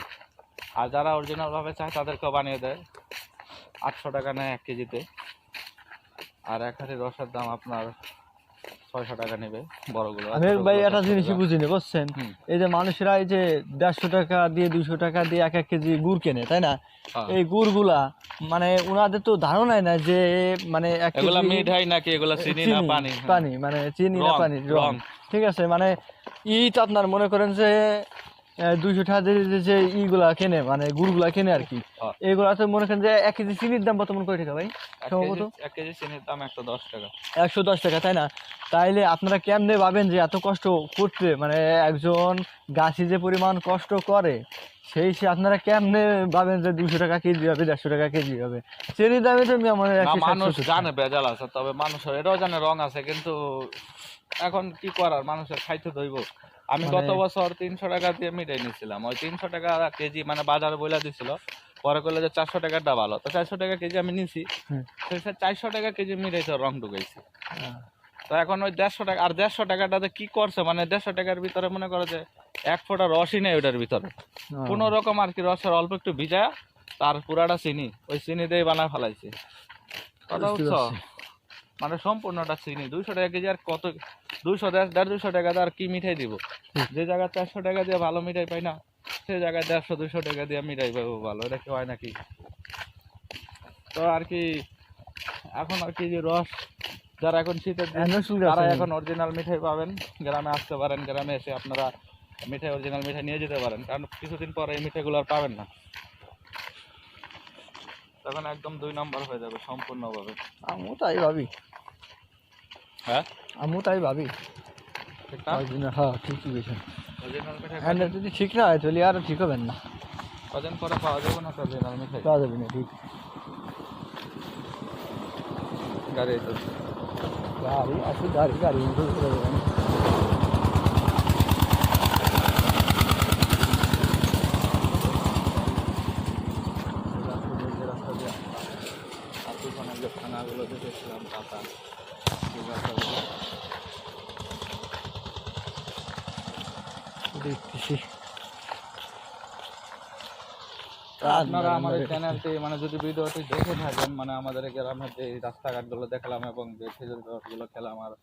আর যারা অরিজিনালভাবে চায় তাদেরকেও বানিয়ে দেয় 800 টাকা নেয় 1 কেজিতে আর 1 হাড়ি রসের দাম আপনার 600 টাকা নেবে বড়গুলো আমি ভাই একটা জিনিসই বুঝিনি বুঝছেন এই যে মানুষেরা এই যে 150 টাকা দিয়ে 200 টাকা দিয়ে 1 কেজি গুড় কেনে তাই না এই গুড়গুলা মানে ওনাদের তো ধারণাই না যে মানে এগুলা মিঠাই নাকি এগুলা চিনি না পানি পানি মানে চিনি না পানি রং ঠিক আছে মানে তো আপনার মনে করেন যে 200 টাকা দিয়ে যে ইগুলা কেনে মানে গুড়গুলা কেনে আর কি এগুলা তো মনে করেন যে 1 কেজি চিনির দাম বর্তমান কয় টাকা ভাই সম্ভবত 1 কেজি চিনির দাম 110 টাকা 110 টাকা তাই না তাইলে আপনারা কেমনে ভাবেন যে এত কষ্ট করতে মানে একজন গাছি যে পরিমাণ কষ্ট করে সে আপনারা কেমনে ভাবেন যে 200 টাকা কেজি হবে, 150 টাকা কেজি হবে? চেনির দামে তো আমার না, মানুষ জানে ভেজাল আছে, তবে মানুষের এটাও জানে রং আছে, কিন্তু এখন কি করার, মানুষের খাইতে দইব। আমি গত বছর 300 টাকা দিয়ে মিটাই নিয়েছিলাম, ওই 300 টাকা কেজি মানে বাজারে বইলা দিছিল, পরে করলে যে 400 টাকাটা ভালো, তো 400 টাকা কেজি আমি নিছি, 400 টাকা কেজি মিটাইতে রং ঢুকাইছি। তো এখন ওই 150 টাকা, আর 150 টাকাটাতে কি করছে মানে 150 টাকার ভিতরে মনে করো যে 1 ফোঁটা রসই নেই ওটার ভিতরে, কোনো রকম আর কি রসের অল্প একটু ভিজা, তার পুরাটা চিনি, ওই চিনি দিয়ে বানায় ফেলাইছে। কথা বুঝছো, মানে সম্পূর্ণটা চিনি। 200 টাকা কেজি, আর কত 200 টাকা আর কি মিঠাই দিব? যে জায়গায় 400 টাকা দিয়ে ভালো মিঠাই পাই না, সে জায়গায় 150-200 টাকা দিয়ে মিঠাই পাবো ভালো, এটা কি হয় নাকি? তো আর কি এখন আর কি যে রস, যারা এখন শীতের দিন, তারা এখন অরিজিনাল মিঠাই পাবেন। গ্রামে আসতে পারেন, গ্রামে এসে আপনারা মিঠাই, অরিজিনাল মিঠাই নিয়ে যেতে পারেন, কারণ কিছুদিন পরে এই মিঠাইগুলো আর পাবেন না, তখন একদম 2 নম্বর হয়ে যাবে সম্পূর্ণভাবে। আমিও তাই ভাবি। হ্যাঁ, আমিও তাই ভাবি। ঠিক না? হ্যাঁ, ঠিকই বলছেন। অরিজিনাল মিঠাই যদি ঠিক না হয় তাহলে আর ঠিক হবেন না, কদিন পরে পাওয়া যাবে না অরিজিনাল মিঠাই, পাওয়া যাবে না। ঠিক, গাড়ি গাড়ি আছে, গাড়ি খানাগুলো দেখেছিলাম, পাতা দেখতেছি। আপনারা আমার এই চ্যানেলটি মানে যদি ভিডিওটি দেখে থাকেন, মানে আমাদের গ্রামের যে রাস্তাঘাটগুলো দেখলাম এবং যে খেজুরের রসগুলো খেলাম, আর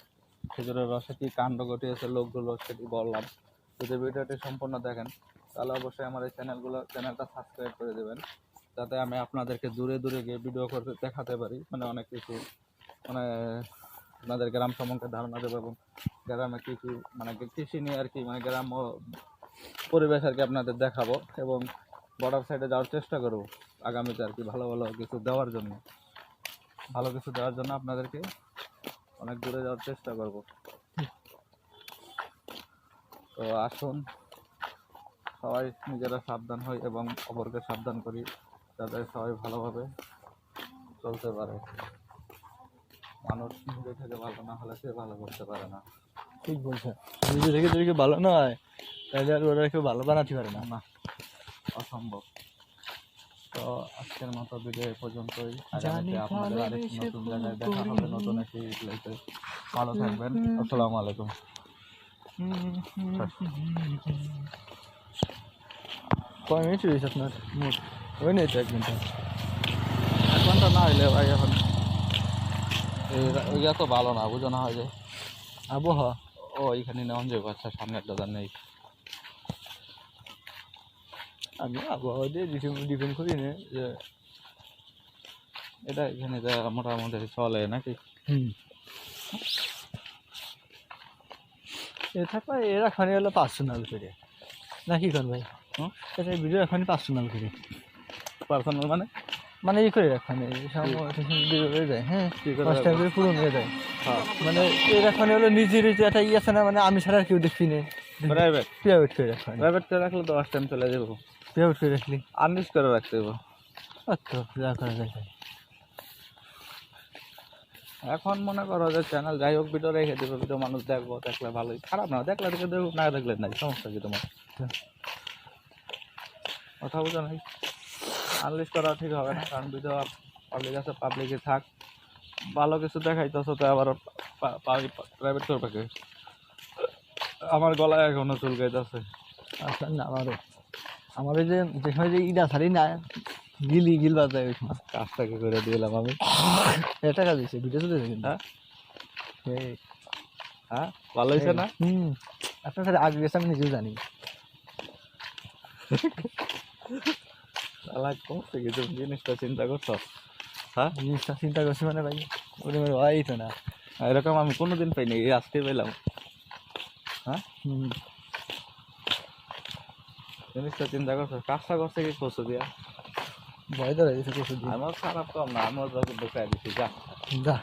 খেজুরের রসে কি কাণ্ড ঘটিয়েছে লোকগুলো সেটি বললাম, যদি ভিডিওটি সম্পূর্ণ দেখেন তাহলে অবশ্যই আমার এই চ্যানেলটা সাবস্ক্রাইব করে দেবেন, যাতে আমি আপনাদেরকে দূরে দূরে গিয়ে ভিডিও করতে দেখাতে পারি, মানে অনেক কিছু, মানে আপনাদের গ্রাম সম্পর্কে ধারণা দেবো, এবং গ্রামে কী কী মানে কৃষি নিয়ে আর কি, মানে গ্রাম্য পরিবেশ আর কি আপনাদের দেখাবো, এবং বর্ডার সাইডে যাওয়ার চেষ্টা করব আগামীতে আর কি, ভালো ভালো কিছু দেওয়ার জন্য, আপনাদেরকে অনেক দূরে যাওয়ার চেষ্টা করব। তো আসুন সবাই নিজেরা সাবধান হই এবং অপরকে সাবধান করি, যাতে সবাই ভালোভাবে চলতে পারে। মানুষ নিজে থেকে ভালো না হলে সে ভালো করতে পারে না। ঠিক বলছেন, নিজে থেকে যদি কেউ ভালো না হয় তাহলে আর ওরা কেউ ভালো বানাতে পারে না, না, অসম্ভব। তো আজকের মতো ভিডিও এই পর্যন্তই, আগামীতে আপনাদের আরেকটি নতুন জায়গায় দেখা হবে, নতুন একটি প্লেসে। ভালো থাকবেন, আসসালামু আলাইকুম। কয় মিনিট হয়েছে আপনার মোট? ওই নেই তো 1 ঘন্টা। 1 ঘন্টা না হইলে ভাই এখন ওইটা তো ভালো না, বুঝো না হয় যে আবহাওয়া ও এইখানে নেওয়া যাবে। আচ্ছা, সামনের দাদা নেই, আমি আবহাওয়া দিয়ে ডিপেন্ড করি না যে এটা এখানে যা মোটামুটি চলে নাকি। এটা এরা খানি হলো পার্সোনাল করে নাকি কোন ভাই? এটা ভিডিও এখনই পার্সোনাল করে, পার্সোনাল মানে মানে ই করে রাখানে হয়ে যায়। হ্যাঁ, ফার্স্ট টাইম করে পুরো হয়ে যায়। মানে এরা খানি হলো নিজের একটা ই আছে না, মানে আমি ছাড়া আর কেউ দেখছি না, প্রাইভেট করে রাখা। প্রাইভেট করে রাখলে তো ফার্স্ট টাইম চলে যাবো, প্রাইভেট করে রাখলি আনলিস্ট করে রাখতে হবে। আচ্ছা, যা করা যায়। এখন মনে করো যে চ্যানেল যাই হোক ভিডিও রেখে দেবো, ভিডিও মানুষ দেখবো, দেখলে ভালোই, খারাপ না, দেখলে দেখে দেখুক, না দেখলে নাই, সমস্যা কি তোমার? কথা বুঝো নাই, আনলিস্ট করা ঠিক হবে না, কারণ ভিডিও পাবলিক আছে, পাবলিকে থাক, ভালো কিছু দেখাইতেছো তো আবার প্রাইভেট করবে কে? আমার গলায় এখনো চুলকাইতেছে। আচ্ছা, না আমার ওই যে যেখানে যে ইটা ছাড়ি না গিল বাজায় ওই সময় কাজটাকে করে দিলাম আমি। এটা কাজ হয়েছে, ভিডিও চলে যাবে। হ্যাঁ, ভালো হয়েছে না? আপনার সাথে আগে গেছে আমি নিজেও জানি। জিনিসটা চিন্তা করছো? হ্যাঁ, জিনিসটা চিন্তা করছি মানে ভাই, ওটা হয় তো না, এরকম আমি কোনোদিন পাইনি, এই আজকে পেলাম। হ্যাঁ, জিনিসটা চিন্তা করছো, কাজটা করছে কি করছো দিয়া? ভয় ধরে গেছে কিছু দিন। আমার খারাপ কম না, আমার ঢুকাই দিছি, যা যা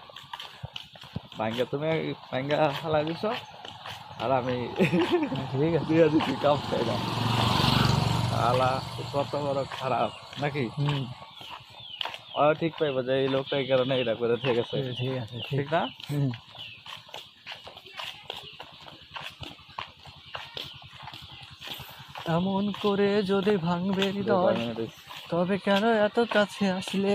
ভাঙ্গা, তুমি ভাঙ্গা ফালাই দিছো, আর আমি ঠিক আছে দিয়ে দিচ্ছি কাপ খাই না। শালা কত বড় খারাপ নাকি? ঠিক পাইবো যে এই লোকটা এই কারণে এটা করে থেকে গেছে, ঠিক আছে, ঠিক না? এমন করে যদি ভাঙবে হৃদয় তবে কেন এত কাছে আসলে,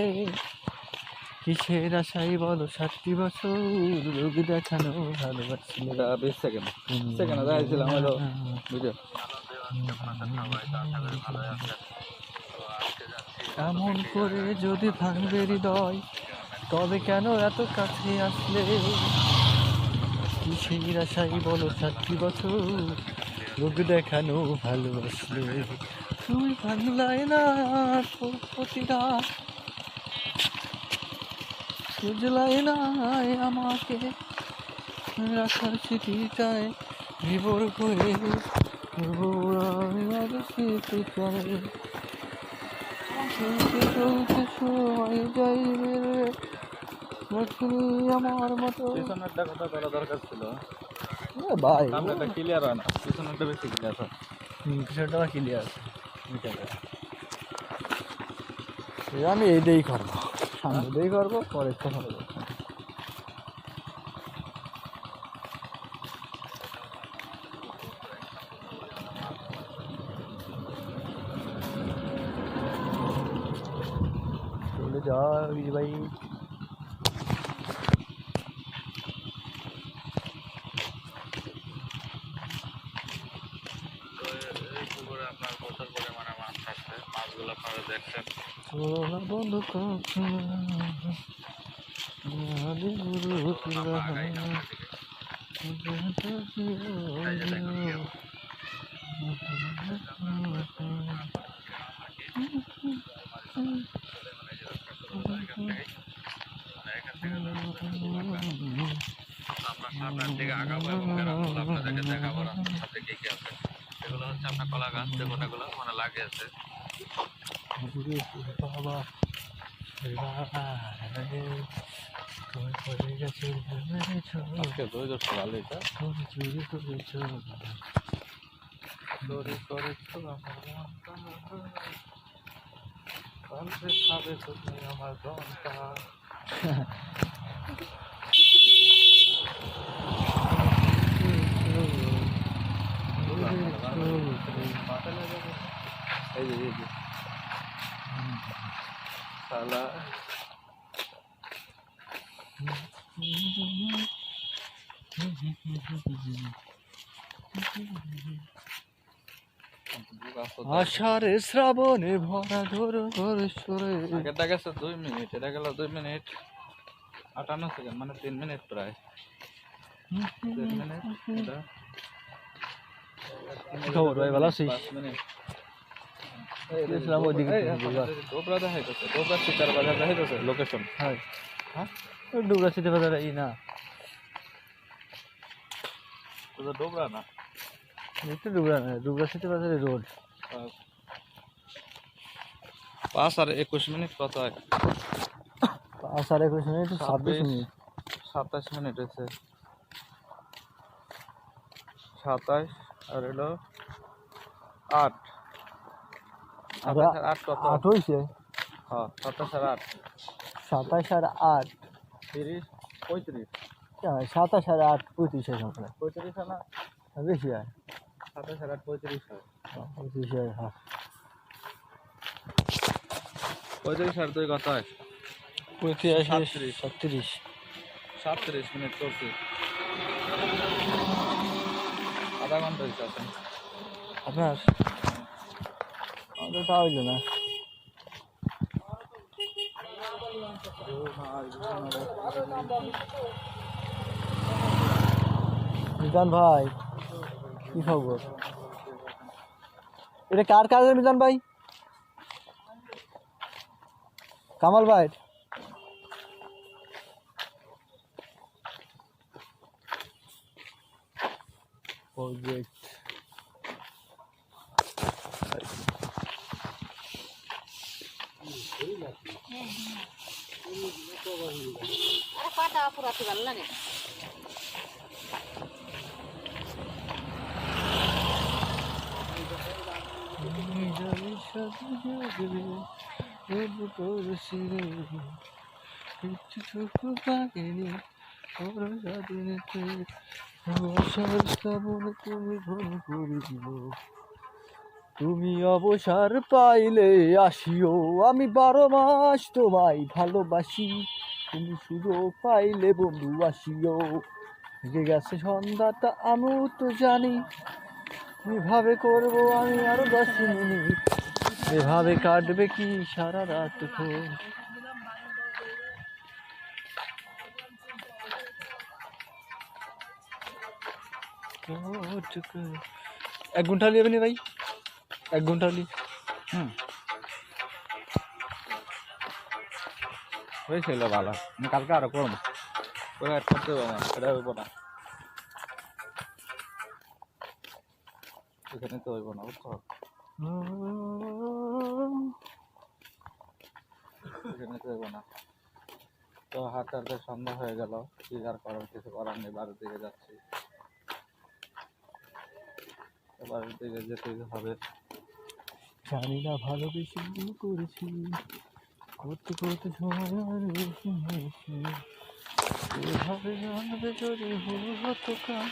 কিসের আশাই বলো 60 বছর রোগ দেখানো ভালোবাসলে। 20 সেকেন্ড দেখাইছিলাম হলো বুঝো। এমন করে যদি ভাঙবে হৃদয় তবে কেন এত কাছে আসলে, কিসের আশাই বলো 60 বছর রোগ দেখানো ভালোবাসলে। তুমি ভাঙলাই না প্রতিটা, বুঝলাই না আমাকে, রাখার স্মৃতিটায় বিবর করে স্মৃতিটায় চলতে চলতে সময় যাই বেড়ে আমার মতো। পিছনেরটা কথা বলা দরকার ছিল ভাই, সামনেটা ক্লিয়ার হয় না, পিছনেরটা বেশি ক্লিয়ার হয়। বিষয়টা ক্লিয়ার আছে। আমি এইটাই করবো, সামনে দিয়েই করবো, পরে তো হবে। চলে যা ভাই। আপনার প্রচুর পরিমাণে মাছ থাকছে, মাছগুলো আপনারা দেখছেন। বন্ধু আমরা সামনের দিকে আগাবো এবং গ্রামগুলো আপনাদেরকে দেখাবো রাস্তার সাথে কি কি আছে। এগুলো হচ্ছে আপনার কলা গাছ, দেখুন এগুলো মানে লাগিয়েছে। বাবা আজকে দই দশ ভালো এটা চুরি করেছ, চুরি করেছো আমার মনটা, কালকে খাবে তুমি আমার দনটা। এই যে শালা আষাঢ়ে শ্রাবণে ভরা ধরো সরে। আগেরটা গেছে 2 মিনিট, এটা গেল 2 মিনিট 58 সেকেন্ড, মানে 3 মিনিট প্রায়। 3 মিনিট এটা কি খবর ভাই, ভালো আছিস? 5 মিনিট। গেছিলাম ওইদিকে, ডোবরা দেখাইতেছে, ডোবরা শিকার বাজার দেখাইতেছে লোকেশন। হ্যাঁ ডুবরা সিটি বাজার এই না, তো ডোবরা না, একটু ডুবরা না, ডুবরা সিটি বাজারে রোড। 5 আর 21 মিনিট কত হয়? 5 আর 21 মিনিট 26 মিনিট 27 মিনিট হয়েছে। 27 আর হলো 8 8 কত? 8 হয়েছে। হ্যাঁ 27 আর 8 27 আর 8 30 35 27 আর 8 35 হয় সকালে 35 হয় না? বেশি হয়, 27 আর 8 35 হয়। 35 হয়। হ্যাঁ 35 আর 2 কত হয়? 35 37 37 মিনিট চলছে, আধা ঘন্টা হয়েছে। আপনার আমাদের তা হইল না। মিজান ভাই কি খবর? এটা কার কাজে মিজান ভাই? কামাল ভাই প্রজেক্ট। পাটা পুরাতে ভালো লাগে। নিজের তুমি অবসর পাইলে আসিও, আমি 12 মাস তোমায় ভালোবাসি, তুমি সুযোগ পাইলে বন্ধু আসিও। ভেঙে গেছে সন্ধ্যাটা আমিও তো জানি, কিভাবে করবো আমি আরো 10 মিনিট, এভাবে কাটবে কি সারা রাত ক্ষণ। এক ঘন্টা নেবে নি ভাই, 1 ঘন্টা লি। হয়েছিল ভালো, আমি কালকে আরো করবো, করে অ্যাড করতে হবে আমার, এটা হইব না, এখানে তো হইব না, বুঝছো? এখানে তো হইব না। তো হাঁটতে হাঁটতে সন্ধ্যা হয়ে গেল, কি আর করার, কিছু করার নেই, বাড়ির দিকে যাচ্ছি, বাড়ির দিকে যেতে হবে। জানি না ভালোবেসে কি করেছি, করতে করতে সময় আর বেশি হয়েছি, এভাবে জানবে যদি হতো কাজ,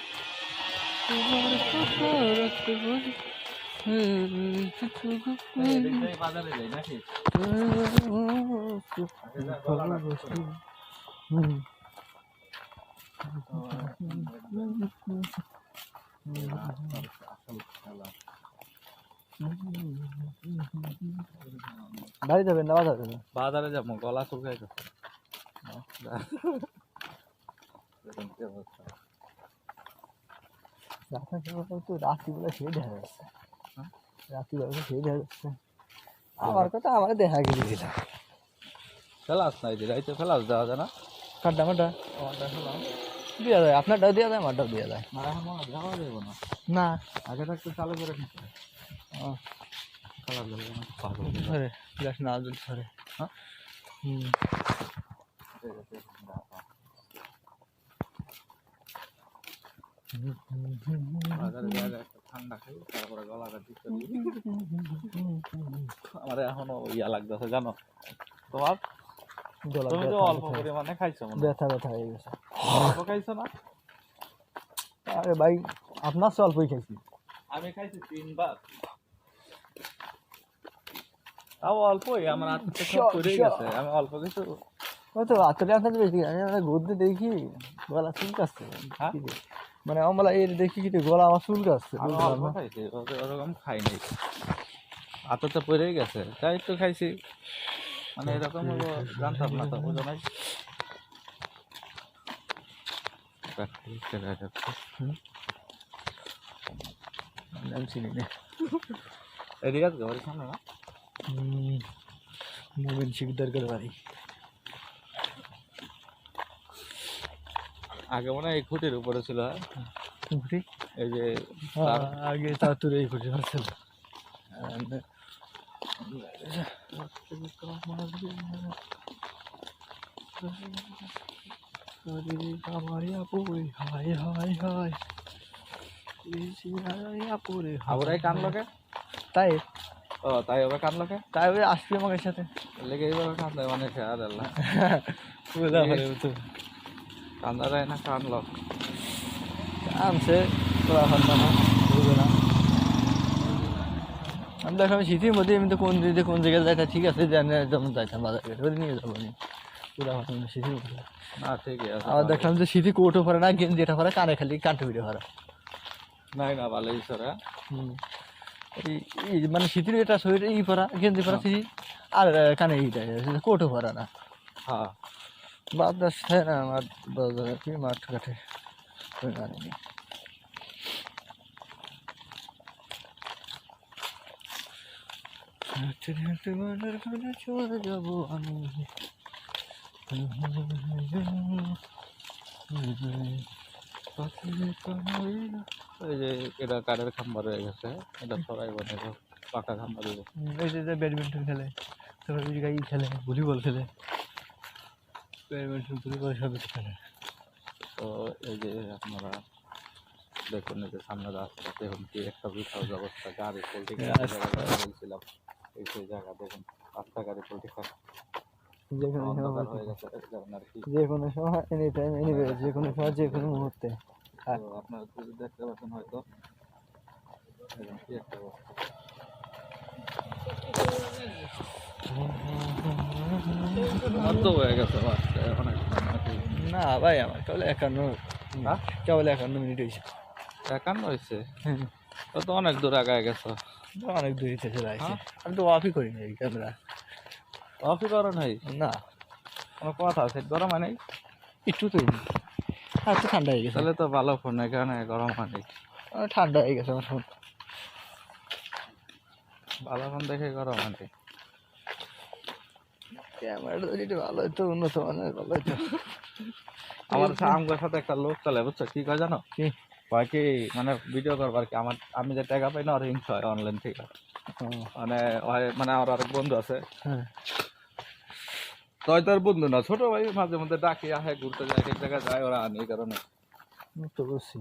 তোমার কথা রাখতে পারি। বাজারে যাই নাকি? বাড়ি যাবেন না বাজার যাবেন? বাজারে যাবো, গলা চুলকাই তো। তো রাত্রিবেলা সেই দেখা যাচ্ছে, রাত্রিবেলা সেই দেখা যাচ্ছে। আমার কথা আমার দেখা গেলে দিলাম ফেলাস নাই যে রাইতে ফেলাস দেওয়া যায় না? কাড্ডা মাড্ডা আমারটা ফেলাম, দেওয়া যায়, আপনারটাও দেওয়া যায়, আমারটাও দেওয়া যায়। আর এখন মনে হয় যাওয়া যাবো না, না আগে থাকতে চালু করে নিতে ফেলা যাবে না, পাগল হয়ে যাবে। ধরে গ্লাস না জল ধরে। হ্যাঁ? হুম ঠিক আছে, বাজারে জায়গা একটা ঠান্ডা খাই, তারপরে গলাটা ঠিক করি। আমার এখনো ইয়া লাগতেছে জানো, তোমার গলা তুমি তো ব্যথা অল্প পরিমাণে খাইছো, মনে হয়। ব্যথা ব্যথা হয়ে গেছে। অল্প খাইছো না? আরে ভাই আপনার তো অল্পই খাইছি। আমি খাইছি 3 বার, তাও অল্পই, আমার হাত থেকে সব পড়ে গেছে, আমি অল্প কিছু। ওই তো আসলে আপনার বেশি আমি আমরা গদ্যে দেখি গলা চুলকাচ্ছে। হ্যাঁ? মানে আমরা এর দেখি কি গলা আমার চুলকাচ্ছে, আমি বুঝলাম অল্প না। খাইছি, ওরকম খাইনি, হাতে তো পড়েই গেছে, তাই একটু খাইছি, মানে এরকম হলো জানতাম না, তো বুঝো নাই। আমি চিনি না। এদিকে আছে ঘরের সামনে না? মোমেন শিকদারকার বাড়ি। আগে মনে হয় এই খুঁটির উপরে ছিল, হ্যাঁ? ঘুরি এই যে আগে তাতুর এই ঘুরি ছিল। হায় হায় হায় আবরাই কানলোকে, তাই ও তাই ওকে কানলোকে, তাই ওই আসবি আমাদের সাথে লেগে এইভাবে কান্দে মানে আর আল্লাহ বুঝা পারে তো কান্দা যায় না, কানলো আনছে তোরা কান্দা না বুঝবে না। আমি দেখো আমি শীতের মধ্যে এমনি কোন দিকে কোন জায়গায় যাইতা ঠিক আছে জানি যেমন যাইতাম বাজারে ওই নিয়ে যাবো নি পুরা শীতের মধ্যে। না ঠিকই আছে, আবার দেখলাম যে শীতে কোটও পরে না গেঞ্জি এটা পরে কানে খালি কান্টে ভিড়ে ভরা। নাই না ভালো ঈশ্বরে। এই মানে শীতের এটা শরীর ই পরা গেঞ্জি পরা শীত আর কানে এইটা কোটও পরা না। হ্যাঁ বাদ দাস না আমার বাজার কি মাঠ কাটে আনিনি। চলে যাবো আমি ওই যে এটা কাঠের খাম্বা রয়ে গেছে, এটা সরাই বানাইব, পাকা খাম্বা দিব। এই যে ব্যাডমিন্টন খেলে তারপর ওই জায়গায় খেলে ভলিবল খেলে ব্যাডমিন্টন ভলিবল সব খেলে। তো এই যে আপনারা দেখুন, এই যে সামনে রাস্তা দেখুন কি একটা বিশাল ব্যবস্থা, গাড়ি পোল্ট্রি বলছিলাম এই সেই জায়গা দেখুন রাস্তাঘাটে পরিষ্কার যেখানে অন্ধকার হয়ে গেছে এই কারণে আর কি। যে কোনো সময় এনি টাইম এনিওয়ে যে কোনো সময় যে কোনো মুহূর্তে তো আপনারা যদি দেখতে পাচ্ছেন হয়তো দেখুন কি একটা অবস্থা। মধ্য হয়ে গেছে বাসটা অনেক না ভাই আমার কেবল 51 হ্যাঁ কেবল 51 মিনিট হয়েছে 51 হয়েছে তো অনেক দূর আগায় গেছে। অনেক দূর হইতেছে রাইছে হ্যাঁ? আমি তো অফই করি না এই ক্যামেরা অফি করো নাই না কোনো কথা আছে গরম হয় নাই একটু তো আর তো ঠান্ডা হয়ে গেছে তাহলে তো ভালো ফোন এখানে গরম হয় নাই ঠান্ডা হয়ে গেছে আমার ফোন ভালো ফোন দেখে গরম হয় নাই। ক্যামেরাটা যদি একটু ভালো হতো উন্নত মানের ভালো হতো আমার আমগোর সাথে একটা লোক চলে বুঝছো কি কয় জানো কি কয় কি মানে ভিডিও করবার কি আমার আমি যে টাকা পাই না আর হিংস হয় অনলাইন থেকে মানে মানে আমার আরেক বন্ধু আছে হ্যাঁ তো তার বন্ধু না ছোট ভাই মাঝে মধ্যে ডাকি আহে ঘুরতে যায় এক জায়গায় যায় ওরা আনে এই কারণে তো বুঝছি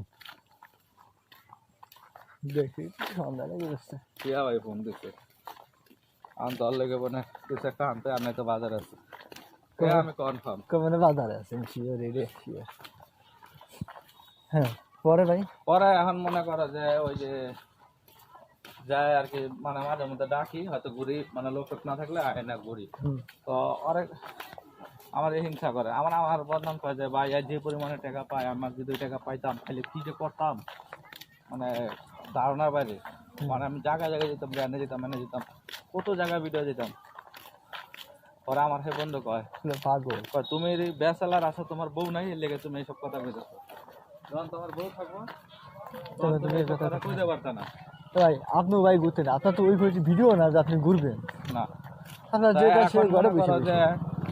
দেখি সন্ধ্যা লেগে যাচ্ছে কিয়া ভাই ফোন দিচ্ছে আমি তোর লেগে মানে কিছু একটা আনতে আর নাই তো বাজার আছে আমি কনফার্ম মানে বাজারে আছে শিওর রেডি শিওর হ্যাঁ পরে ভাই পরে এখন মনে করো যে ওই যে যায় আর কি মানে মাঝে মধ্যে ডাকি হয়তো ঘুরি মানে লোক টোক না থাকলে আয় না ঘুরি তো অনেক আমার এই হিংসা করে আমার বদনাম করে যে ভাই আর যে পরিমাণে টাকা পাই আমার যদি 2 টাকা পাইতাম তাহলে কি যে করতাম মানে ধারণার বাইরে মানে আমি জায়গায় জায়গায় যেতাম ব্র্যান্ডে যেতাম মানে যেতাম কত জায়গায় ভিডিও যেতাম পরে আমার সে বন্ধু কয় পাগল কয় তুমি ব্যাচেলার আছো তোমার বউ নাই এর লেগে তুমি এইসব কথা বলতেছো যখন তোমার বউ থাকবো তখন তুমি এই কথাটা কইতে পারতা না ভাই আপনিও ভাই ঘুরতেন আপনার তো ওই ভিডিও না যে আপনি ঘুরবেন না আপনার যেটা সে ঘরে বসে যে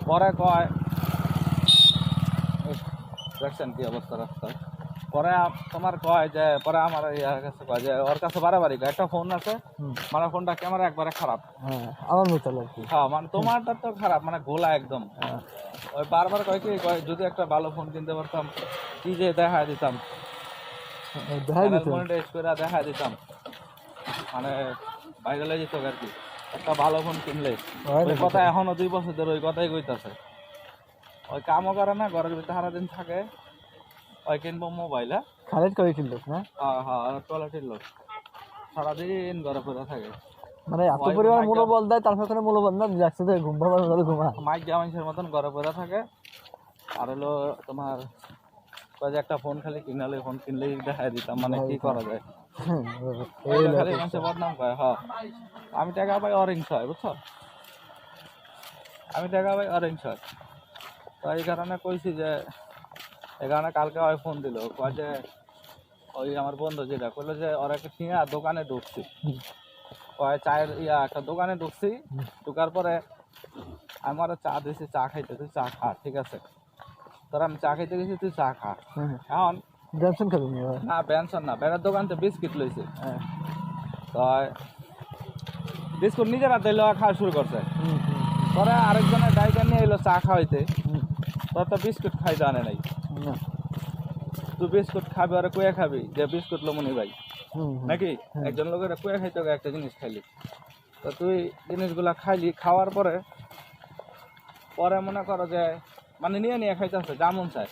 পরে কয় দেখছেন কি অবস্থা রাস্তায় পরে তোমার কয় যে পরে আমার ইয়ার কাছে কয় যে ওর কাছে বাড়াবাড়ি কয় একটা ফোন আছে মানে ফোনটা ক্যামেরা একবারে খারাপ হ্যাঁ আমার মতো আর কি হ্যাঁ মানে তোমারটা তো খারাপ মানে গোলা একদম ওই বারবার কয় কি কয় যদি একটা ভালো ফোন কিনতে পারতাম কি যে দেখা দিতাম মনিটাইজ করে দেখা দিতাম মানে ভাইরালে যেত আর কি একটা ভালো ফোন কিনলে ওই কথা এখনো 2 বছর ধরে ওই কথাই কইতাছে ওই কামও করে না ঘরের ভিতরে সারাদিন থাকে ওই কিনবো মোবাইল হ্যাঁ খালেদ করে কিনলো না হ্যাঁ টয়লেটের লোক সারাদিন ঘরে পড়ে থাকে মানে এত পরিমাণ মনোবল দেয় তারপর কোনো মনোবল না যাচ্ছে তো ঘুম পাবার ভালো ঘুমা মাইক জামাইছের মতন ঘরে পড়ে থাকে আর হলো তোমার কয় যে একটা ফোন খালি কিনালে ফোন কিনলেই দেখাই দিতাম মানে কি করা যায় খালি মানুষের বদনাম করে হ্যাঁ আমি টাকা পাই অরেঞ্জ হয় বুঝছো আমি টাকা পাই অরেঞ্জ হয় তো এই কারণে কইছি যে এই কারণে কালকে ওই ফোন দিল কয় যে ওই আমার বন্ধু যেটা কইলো যে ওর একটা কিনা দোকানে ঢুকছি কয় চায়ের একটা দোকানে ঢুকছি ঢুকার পরে আমার চা দিয়েছি চা খাইতে তুই চা খা ঠিক আছে তোর আমি চা খাইতে গেছি তুই চা খা এখন বেনসন খাবি না বেনসন না বেনের দোকান তো বিস্কিট লইছে তো বিস্কুট নিজের হাতে লওয়া খাওয়া শুরু করছে পরে আরেকজনের ডাইকার নিয়ে এলো চা খাওয়াইতে তোর তো বিস্কুট খাইতে আনে নাই তুই বিস্কুট খাবি আর কুয়া খাবি যে বিস্কুট লমনি ভাই নাকি একজন লোকের কুয়া খাইতে হবে একটা জিনিস খাইলি তো তুই জিনিসগুলা খাইলি খাওয়ার পরে পরে মনে করো যে মানে নিয়ে নিয়ে খাইতেছে যেমন চাই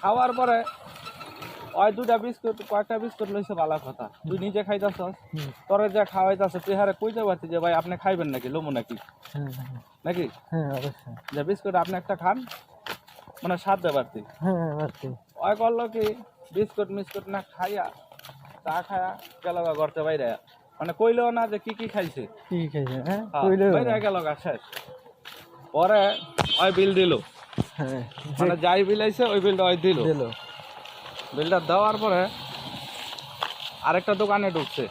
খাওয়ার পরে ওই 2টা বিস্কুট কয়েকটা বিস্কুট লইছে ভালো কথা তুই নিজে খাইতেছস তোরে যে খাওয়াইতেছে তুই হারে কইতে পারছি যে ভাই আপনি খাইবেন নাকি লমু নাকি নাকি যে বিস্কুট আপনি একটা খান মানে স্বাদ দেবারতি ওই করলো কি বিস্কুট মিস্কুট না খাইয়া চা খায়া গেল ঘরতে বাইরে মানে কইলেও না যে কি কি খাইছে বাইরে গেল শেষ পরে ওই বিল দিল মানে যাই বিল আইছে ওই বিলটা ওই দিল বিলটা দেওয়ার পরে আরেকটা দোকানে ঢুকছে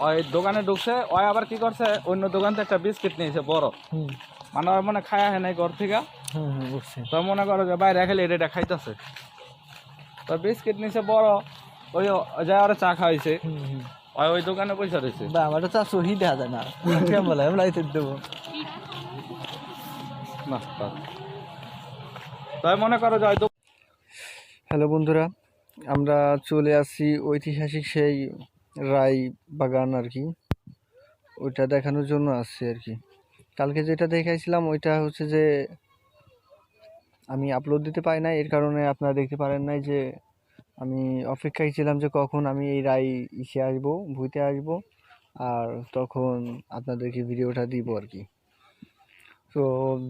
ওই দোকানে ঢুকছে ওই আবার কি করছে অন্য দোকান থেকে একটা বিস্কিট নিয়েছে বড় মানে ওর মনে খায়া হয় নাই ঘর থেকে তো মনে করো যে বাইরে খেলে এটা খাইতেছে তো বিস্কিট নিয়েছে বড় ওই যা ওরা চা খাওয়াইছে ওই দোকানে পয়সা রয়েছে আমার চা সহি দেখা যায় না বলে আমি লাইতে দেবো না তাই মনে করো যে হয়তো। হ্যালো বন্ধুরা, আমরা চলে আসি ঐতিহাসিক সেই রায় বাগান আর কি। ওইটা দেখানোর জন্য আসছি আর কি। কালকে যেটা দেখাইছিলাম ওইটা হচ্ছে যে আমি আপলোড দিতে পারি না, এর কারণে আপনারা দেখতে পারেন নাই যে আমি অপেক্ষায় ছিলাম যে কখন আমি এই রাই ইসে আসবো, ভুইতে আসবো, আর তখন আপনাদেরকে ভিডিওটা দিব আর কি। তো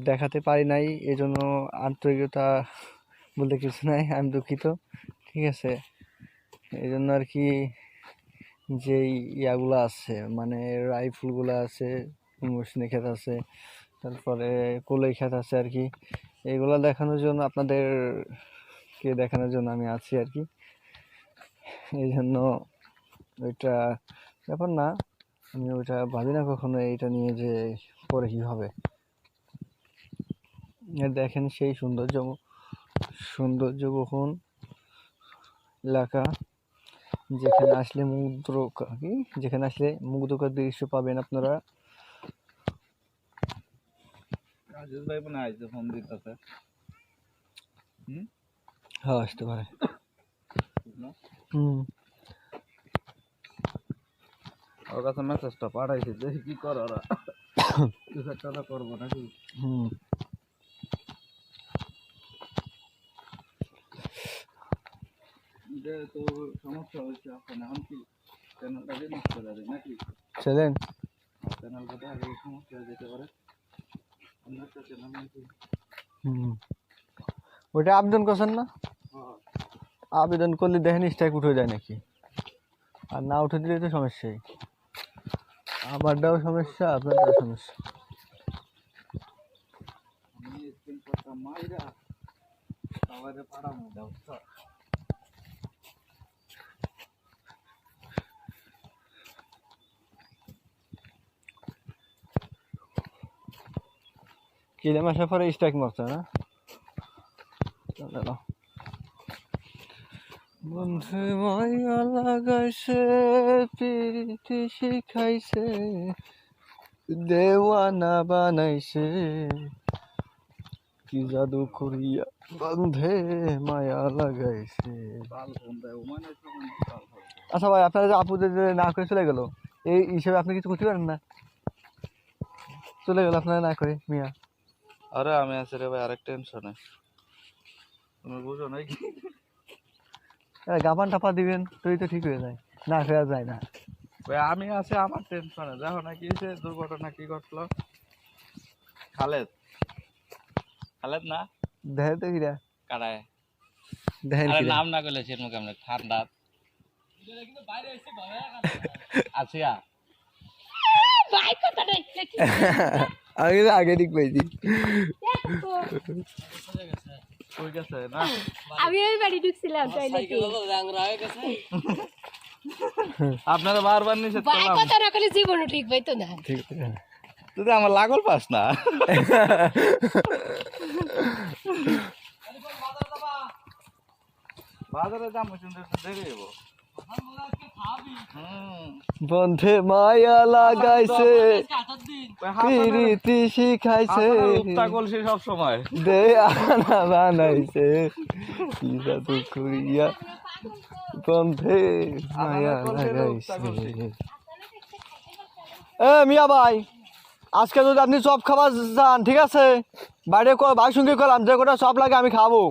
দেখাতে পারি নাই, এজন্য আন্তরিকতা বলতে কিছু নাই, আমি দুঃখিত। ঠিক আছে, এই জন্য আর কি যেই ইয়াগুলো আছে মানে রাই ফুলগুলো আছে, মৌসুমী ক্ষেত আছে, তারপরে কলই ক্ষেত আছে আর কি, এইগুলা দেখানোর জন্য আপনাদেরকে দেখানোর জন্য আমি আছি আর কি। এই জন্য ওইটা ব্যাপার না, আমি ওইটা ভাবি না কখনো এইটা নিয়ে যে পরে কি হবে। দেখেন সেই সৌন্দর্য বহুন এলাকা, যেখানে আসলে মুগ্ধকর দৃশ্য পাবেন আপনারা। আজিজ ভাই মনে হয় ফোন দিতেছে। হ্যাঁ, আসতে পারে। হুম, ওর কাছে মেসেজটা পাঠাইছি, দেখি কি করে ওরা। কিছু একটা তো করবো নাকি। হুম। যে তো সমস্যা হয়েছে এখন, এখন কি চ্যানেলটা রিলিজ করে দেয় নাকি? চলেন। চ্যানেলটা আগে সমস্যা হয়ে যেতে পারে, অন্য একটা চ্যানেল নাকি। হুম, ওইটা আবেদন করছেন না? আবেদন করলে দেখেন স্ট্রাইক উঠে যায় নাকি, আর না উঠে দিলে তো সমস্যাই, আমারটাও সমস্যা আপনারটাও সমস্যা। আমি স্ক্রিনশটটা মাইরা সবাই পাঠাবো ব্যবস্থা। কিনে মাসের পরে স্ট্রাইক মারছে না। বন্ধু মায়া লাগাইছে, প্রীতি শিখাইছে, দেওয়ানা বানাইছে, কি জাদু করিয়া বন্ধে মায়া লাগাইছে। আচ্ছা ভাই, আপনারা যে আপুদের যে না করে চলে গেল, এই হিসেবে আপনি কিছু করতে পারেন না? চলে গেল আপনারা না করে মিয়া। আরে আমি আছি রে ভাই, আরেক টেনশনে। তুমি বুঝো নাকি? গাপান টাপা দিবেন তুই তো ঠিক হয়ে যায়, না ফেরা যায় না। ভাই আমি আছি আমার টেনশনে, দেখো না কি হয়েছে, দুর্ঘটনা কি ঘটলো। খালেদ খালেদ না দেখেন তো কিরা কারায়, দেখেন আরে কিরা। নাম না করলে সেরকম কেমন ঠান্ডা আছিয়া। আমি তো আগে ঠিক পাইছি। কই গেছে না? আমি ওই বাড়ি ঢুকছিলাম টয়লেটে। আপনারা বারবার নিষেধ ভাই করলাম, কথা না করলে জীবনও ঠিক পাইতো না। ঠিক আছে। তুই তো আমার লাগল পাস না। বাজারে যাবো কিন্তু একটু দেরি হইব। বন্ধে মায়া লাগাইছে, প্রীতি শিখাইছে, কলসি সব সময় দেওয়ানা বানাইছে, কি জাদু করিয়া বন্ধে মায়া লাগাইছে। মিয়া ভাই, আজকে যদি আপনি সব খাবার যান ঠিক আছে, বাইরে ভাই সঙ্গে করলাম যে কটা সব লাগে আমি খাবো।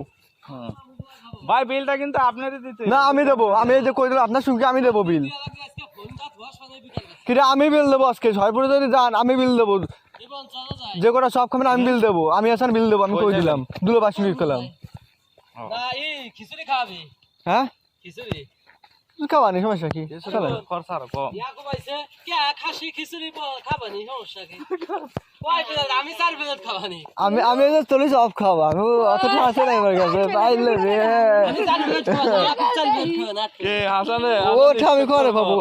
ভাই বিলটা কিন্তু আপনারই দিতে। না আমি দেবো, আমি এই যে কই দিলাম আপনার সঙ্গে আমি দেবো বিল। কিরে আমি বিল দেবো আজকে, ছয়পুরে যদি যান আমি বিল দেবো, যে কটা সব খাবেন আমি বিল দেবো, আমি আসান বিল দেবো, আমি কই দিলাম দুলো বাসি বিল করলাম। হ্যাঁ খাবানি সমস্যা কি, খরচা আরো কম। আমি আমি চলে সব খাবো, আমি অতটা আছে না আমার কাছে পাইলে রে। ওটা আমি করে পাবো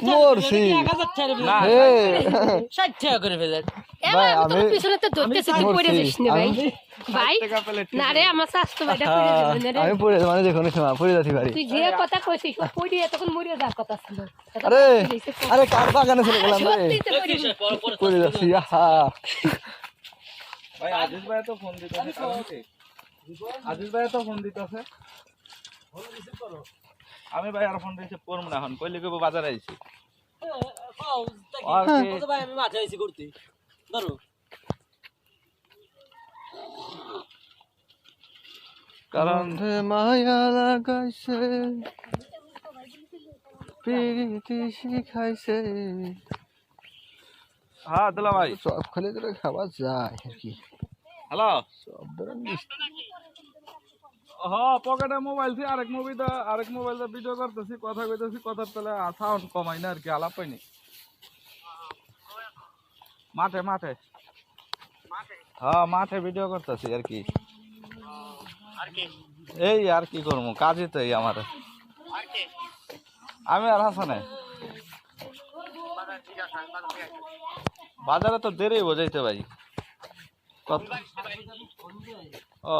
মরছি ভাই, আমি পিছনে তো ধরতেছে তুই পড়ে যাস না ভাই। ভাই না রে আমার স্বাস্থ্য ভাইটা পড়ে যাবে না রে। আমি পড়ে মানে যে কোনো সময় পড়ে যাচ্ছি বাড়ি। তুই যে কথা কইছিস ও পড়ে তখন মরে যাওয়ার কথা ছিল। আরে আরে কার বাগানে চলে গেলাম রে, সত্যি তো পড়ে যাবে। পড়ে যাচ্ছি। আহা ভাই আজিজ ভাই তো ফোন দিতেছে, আজিজ ভাই তো ফোন দিতেছে, আমি ভাই আর ফোন রিসিভ করব না এখন, কইলে কইব বাজারে আইছি। আর কি আমি মাঠে আইছি করতে ধরো কারণ বন্ধে মায়া লাগাইছে প্রীতি শিখাইছে হ্যাঁ দিলা ভাই সব খেলে দিলে খাওয়া যায় আর কি হ্যালো সব ধরনের মিষ্টি। হ্যাঁ পকেটে মোবাইল থেকে আরেক মোবাইল ভিডিও করতেছি কথা কইতেছি কথার তাহলে সাউন্ড কমাই না আর কি আলাপ পাইনি মাঠে মাঠে হ্যাঁ মাঠে ভিডিও করতেছি আর কি এই আর কি করবো কাজই তো এই আমার আমি আর হাসানে বাজারে তো দেরি বোঝাইতে ভাই ও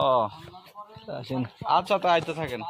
আসেন আচ্ছা তো আইতে থাকেন